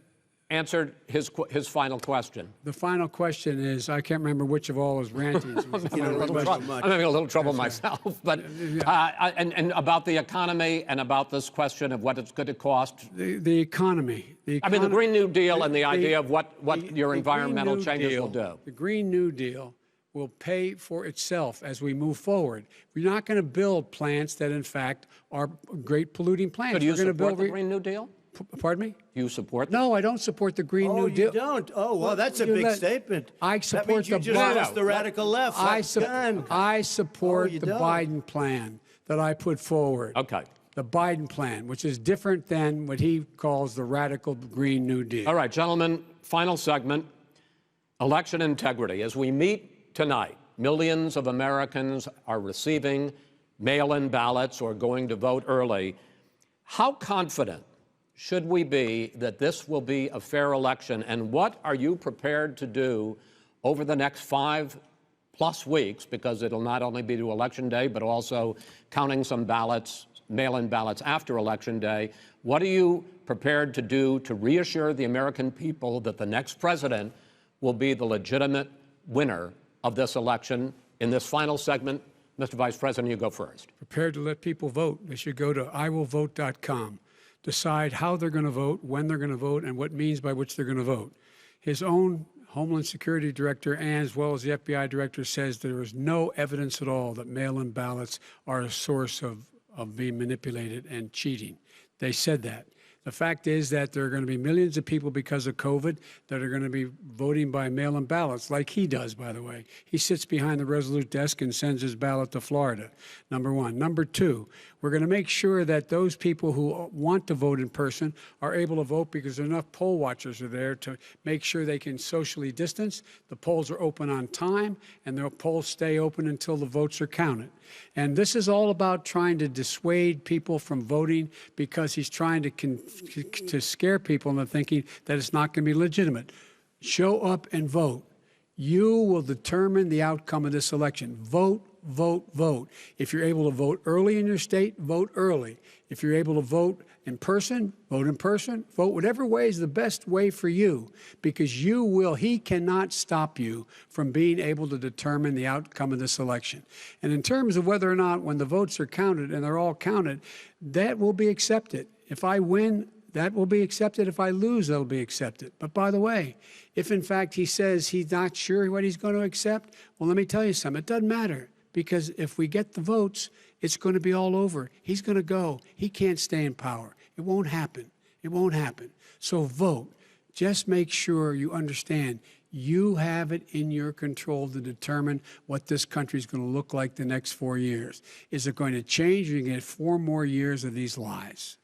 answered his final question. The final question is, I can't remember which of all his rantings. I'm having a little trouble myself, but and about the economy and about this question of what it's going to cost. The economy. I mean, the Green New Deal and the idea of what your environmental changes will do. The Green New Deal will pay for itself as we move forward. We're not going to build plants that, in fact, are great polluting plants. So do you We're going to support build the Green New Deal? Pardon me? Do you support? No, I don't support the Green New Deal. Oh, you don't? Oh, well, that's a big statement. I support that means you just lost the radical left. I support the don't. Biden plan that I put forward. Okay. The Biden plan, which is different than what he calls the radical Green New Deal. All right, gentlemen, final segment, election integrity. As we meet tonight, millions of Americans are receiving mail-in ballots or going to vote early. How confident should we be that this will be a fair election, and what are you prepared to do over the next 5+ weeks, because it'll not only be to Election Day, but also counting some ballots, mail-in ballots after Election Day? What are you prepared to do to reassure the American people that the next president will be the legitimate winner of this election? In this final segment, Mr. Vice President, you go first. Prepared to let people vote. They should go to iwillvote.com. Decide how they're going to vote, when they're going to vote, and what means by which they're going to vote. His own Homeland Security Director, and as well as the FBI Director, says there is no evidence at all that mail-in ballots are a source of being manipulated and cheating. They said that. The fact is that there are going to be millions of people because of COVID that are going to be voting by mail-in ballots, like he does, by the way. He sits behind the Resolute desk and sends his ballot to Florida, number one. Number two, we're going to make sure that those people who want to vote in person are able to vote, because enough poll watchers are there to make sure they can socially distance. The polls are open on time, and the polls stay open until the votes are counted. And this is all about trying to dissuade people from voting, because he's trying to scare people into thinking that it's not going to be legitimate. Show up and vote. You will determine the outcome of this election. Vote, vote, vote. If you're able to vote early in your state, vote early. If you're able to vote in person, vote in person. Vote whatever way is the best way for you, because he cannot stop you from being able to determine the outcome of this election. And in terms of whether or not, when the votes are counted, and they're all counted, that will be accepted. If I win, that will be accepted. If I lose, that'll be accepted. But by the way, if in fact he says he's not sure what he's going to accept, well, let me tell you something. It doesn't matter, because if we get the votes, it's going to be all over. He's going to go. He can't stay in power. It won't happen. It won't happen. So vote. Just make sure you understand you have it in your control to determine what this country is going to look like the next 4 years. Is it going to change, or you get 4 more years of these lies?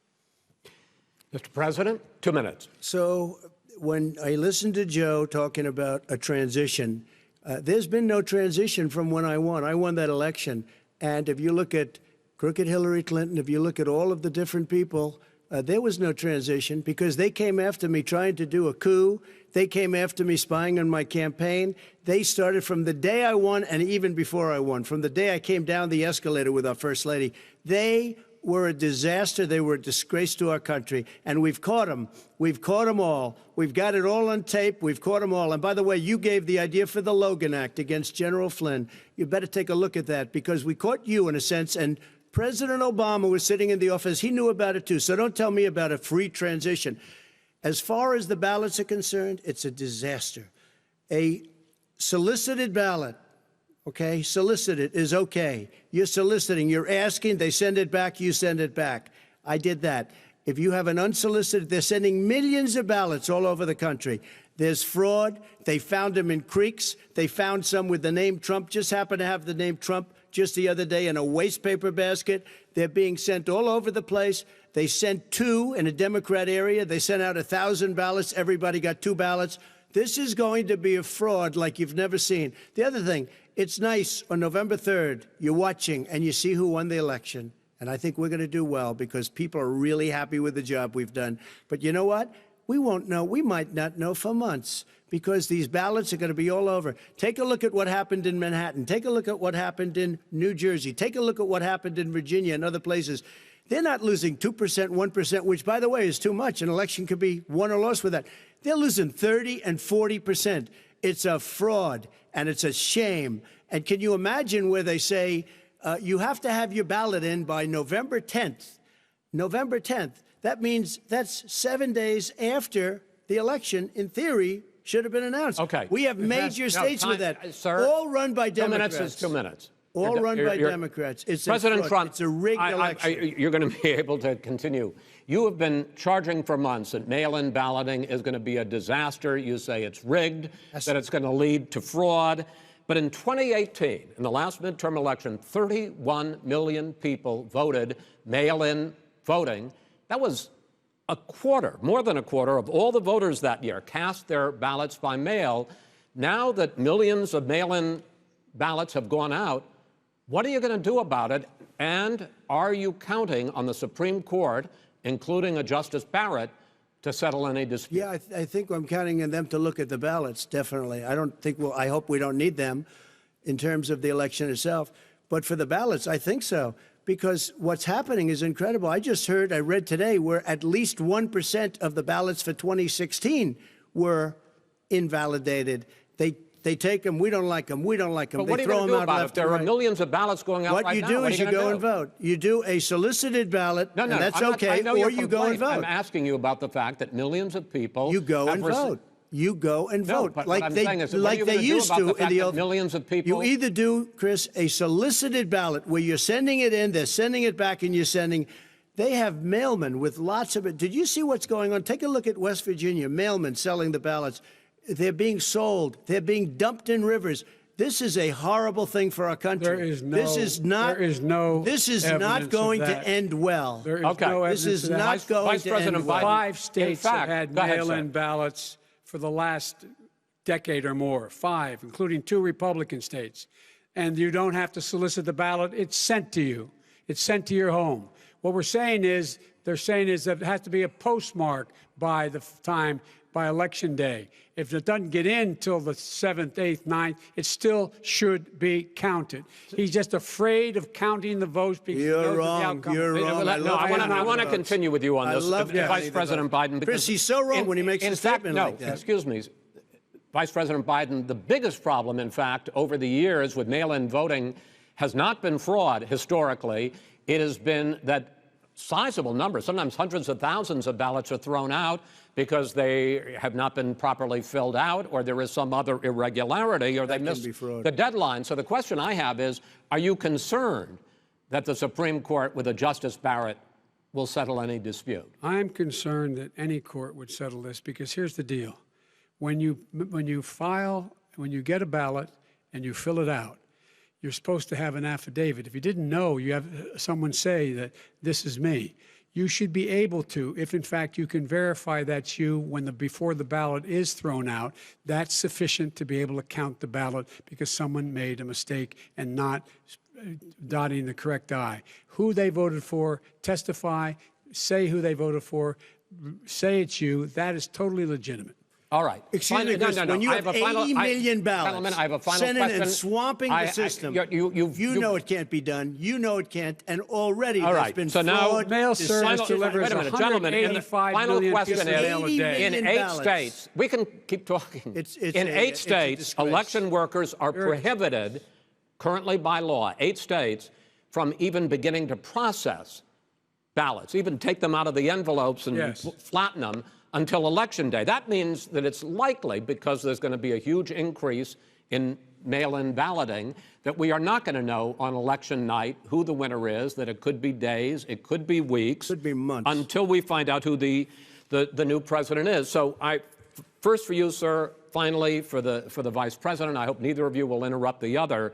Mr. President, 2 minutes. So when I listened to Joe talking about a transition, there's been no transition from when I won. I won that election. And if you look at crooked Hillary Clinton, if you look at all of the different people, there was no transition, because they came after me trying to do a coup. They came after me spying on my campaign. They started from the day I won, and even before I won, from the day I came down the escalator with our First Lady. They were a disaster. They were a disgrace to our country. And we've caught them. We've caught them all. We've got it all on tape. We've caught them all. And by the way, you gave the idea for the Logan Act against General Flynn. You better take a look at that, because we caught you in a sense. And President Obama was sitting in the office. He knew about it, too. So don't tell me about a free transition. As far as the ballots are concerned, it's a disaster. A solicited ballot, okay, solicited is okay. You're soliciting, you're asking, they send it back, you send it back. I did that. If you have an unsolicited, they're sending millions of ballots all over the country. There's fraud. They found them in creeks. They found some with the name Trump, just happened to have the name Trump just the other day in a waste paper basket. They're being sent all over the place. They sent 2 in a Democrat area. They sent out 1,000 ballots. Everybody got 2 ballots. This is going to be a fraud like you've never seen. The other thing, it's nice on November 3rd, you're watching and you see who won the election. And I think we're going to do well, because people are really happy with the job we've done. But you know what? We won't know. We might not know for months, because these ballots are going to be all over. Take a look at what happened in Manhattan. Take a look at what happened in New Jersey. Take a look at what happened in Virginia and other places. They're not losing 2%, 1%, which, by the way, is too much. An election could be won or lost with that. They're losing 30 and 40%. It's a fraud, and it's a shame. And can you imagine where they say you have to have your ballot in by November 10th? November 10th. That means that's 7 days after the election, in theory, should have been announced. Okay. We have major states with that, sir, all run by Democrats. 2 minutes is 2 minutes. All run by Democrats. It's President Trump, it's a rigged election. You're going to be able to continue. You have been charging for months that mail-in balloting is going to be a disaster. You say it's rigged, that it's going to lead to fraud. But in 2018, in the last midterm election, 31 million people voted mail-in voting. That was a quarter, more than a quarter, of all the voters that year cast their ballots by mail. Now that millions of mail-in ballots have gone out, what are you going to do about it? And are you counting on the Supreme Court including a Justice Barrett, to settle any dispute? Yeah, I think I'm counting on them to look at the ballots, definitely. I don't think I hope we don't need them in terms of the election itself. But for the ballots, I think so, because what's happening is incredible. I read today, where at least 1% of the ballots for 2016 were invalidated. They take them, we don't like them, we don't like them. But what they are you throw going to them do out about it? left There and are right. millions of ballots going out What right you now. do What is are you gonna go do? and vote. You do a solicited ballot, No, and that's I'm not- okay, I know your or you go and complaint. vote. I'm asking you about the fact that millions of people You go have and vote. You go and No, vote but like what I'm they saying is, what are like you they gonna do used about to the in fact the that old. millions of people? You either do, Chris, a solicited ballot where you're sending it in, they're sending it back, and you're sending. They have mailmen with lots of it. Did you see what's going on? Take a look at West Virginia. Mailmen selling the ballots. They're being sold. They're being dumped in rivers. This is a horrible thing for our country. There is no. This is not. There is no. This is evidence not of going to that. end well. There is Okay. no This evidence is of that. not going Vice to President end well. Biden- 5 states In fact, have had go ahead, mail-in sir. ballots for the last decade or more. 5, including 2 Republican states. And you don't have to solicit the ballot. It's sent to you. It's sent to your home. What they're saying is that it has to be a postmark by by election day. If it doesn't get in till the 7th, 8th, 9th, it still should be counted. He's just afraid of counting the votes because he knows You're what the wrong. outcome You're is. wrong. No, I want to continue with you on I this, love counting Vice the President votes. Biden. Because Chris, he's so wrong when he makes a statement like that. Excuse me, Vice President Biden. The biggest problem, in fact, over the years with mail-in voting has not been fraud historically. It has been that sizable numbers, sometimes hundreds of thousands of ballots are thrown out because they have not been properly filled out, or there is some other irregularity, or they missed the deadline. So the question I have is, are you concerned that the Supreme Court with a Justice Barrett will settle any dispute? I'm concerned that any court would settle this because here's the deal. When you get a ballot and you fill it out, you're supposed to have an affidavit. If you didn't know, you have someone say that this is me. You should be able to, if in fact you can verify that's you before the ballot is thrown out, that's sufficient to be able to count the ballot because someone made a mistake and not dotting the correct I. Who they voted for, testify, say who they voted for, say it's you. That is totally legitimate. All right. Excuse me, Chris, when you have 80 million ballots sent in and swamping the system, you know it can't be done. You know it can't. And already there's been so now fraud. Mail service delivers wait a minute, gentlemen. In the 185 final million question pieces of mail a is, day. in 8 ballots. states, we can keep talking. In 8 states, disgrace. election workers are prohibited, currently by law, 8 states, from even beginning to process ballots, even take them out of the envelopes and flatten them until Election Day. That means that it's likely, because there's going to be a huge increase in mail-in balloting, that we are not going to know on election night who the winner is, that it could be days, it could be weeks. Could be months. Until we find out who the new president is. So first for you, sir, finally for the vice president, I hope neither of you will interrupt the other.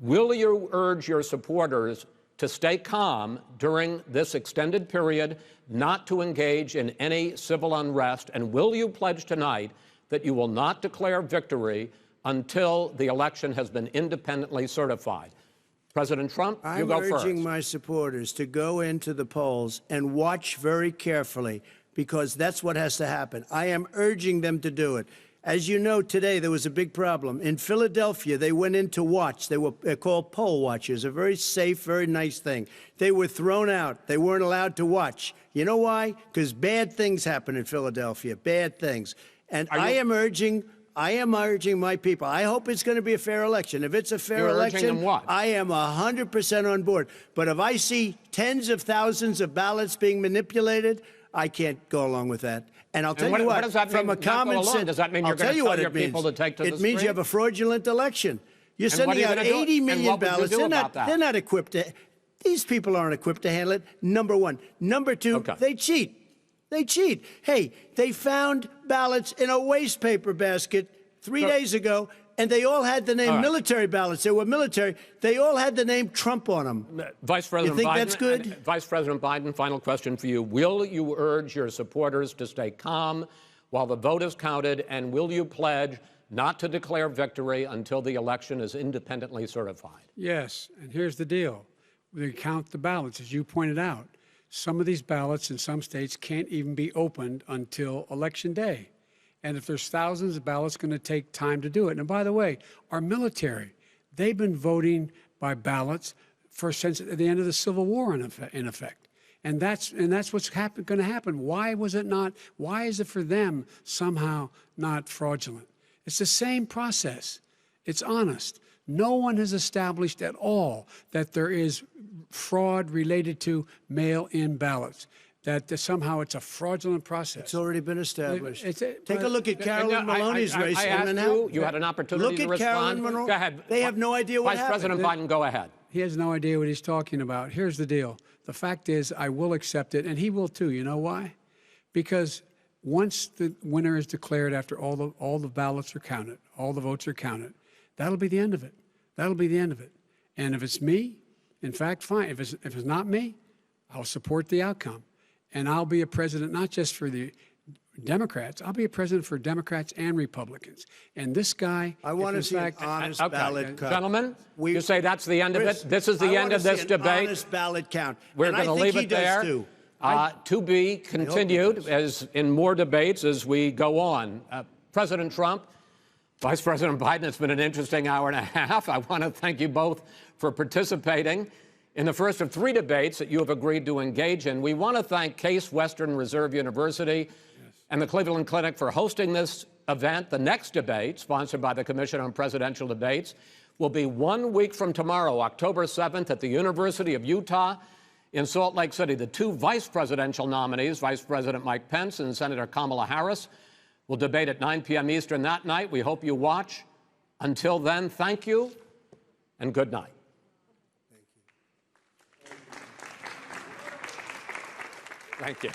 Will you urge your supporters to stay calm during this extended period, not to engage in any civil unrest? And will you pledge tonight that you will not declare victory until the election has been independently certified? President Trump, you go first. I'm urging my supporters to go into the polls and watch very carefully, because that's what has to happen. I am urging them to do it. As you know, today there was a big problem. In Philadelphia, they went in to watch. They're called poll watchers, a very safe, very nice thing. They were thrown out. They weren't allowed to watch. You know why? Because bad things happen in Philadelphia, bad things. And I am urging my people. I hope it's going to be a fair election. If it's a fair election, I am 100% on board. But if I see tens of thousands of ballots being manipulated, I can't go along with that. And I'll tell you what, does that from mean, a common sense, does that mean you're going to tell your people to take to the street? It means you have a fraudulent election. You're sending out 80 million ballots. They're not equipped to. These people aren't equipped to handle it. Number one. Number two, they cheat. They cheat. Hey, they found ballots in a waste paper basket 3 days ago, and they all had the name military ballots. They were military. They all had the name Trump on them. Vice President you think Biden, that's good? Vice President Biden, final question for you. Will you urge your supporters to stay calm while the vote is counted, and will you pledge not to declare victory until the election is independently certified? Yes, and here's the deal. They count the ballots, as you pointed out. some of these ballots in some states can't even be opened until Election Day. And if there's thousands of ballots, it's going to take time to do it. And by the way, our military, they've been voting by ballots since the end of the Civil War, in effect. And that's what's going to happen. Why was it not? Why is it for them somehow not fraudulent? It's the same process. It's honest. No one has established at all that there is fraud related to mail-in ballots, that somehow it's a fraudulent process. It's already been established. Take a look at Carolyn Maloney's race. I asked you had an opportunity to respond. Look at Carolyn Maloney. Go ahead. They have no idea what happened. Vice President Biden, go ahead. He has no idea what he's talking about. Here's the deal. The fact is, I will accept it, and he will too. You know why? Because once the winner is declared, after all the ballots are counted, all the votes are counted, that'll be the end of it. That'll be the end of it. And if it's me, in fact, fine. If it's not me, I'll support the outcome. And I'll be a president not just for the Democrats. I'll be a president for Democrats and Republicans. And this guy, I want to see an honest ballot count. Gentlemen, you say that's the end of it? This is the end of this debate? Honest ballot count. We're going to leave it there. To be continued as in more debates as we go on. President Trump, Vice President Biden, it's been an interesting hour and a half. I want to thank you both for participating in the first of 3 debates that you have agreed to engage in. We want to thank Case Western Reserve University and the Cleveland Clinic for hosting this event. The next debate, sponsored by the Commission on Presidential Debates, will be 1 week from tomorrow, October 7th, at the University of Utah in Salt Lake City. The 2 vice presidential nominees, Vice President Mike Pence and Senator Kamala Harris, will debate at 9 p.m. Eastern that night. We hope you watch. Until then, thank you and good night. Thank you.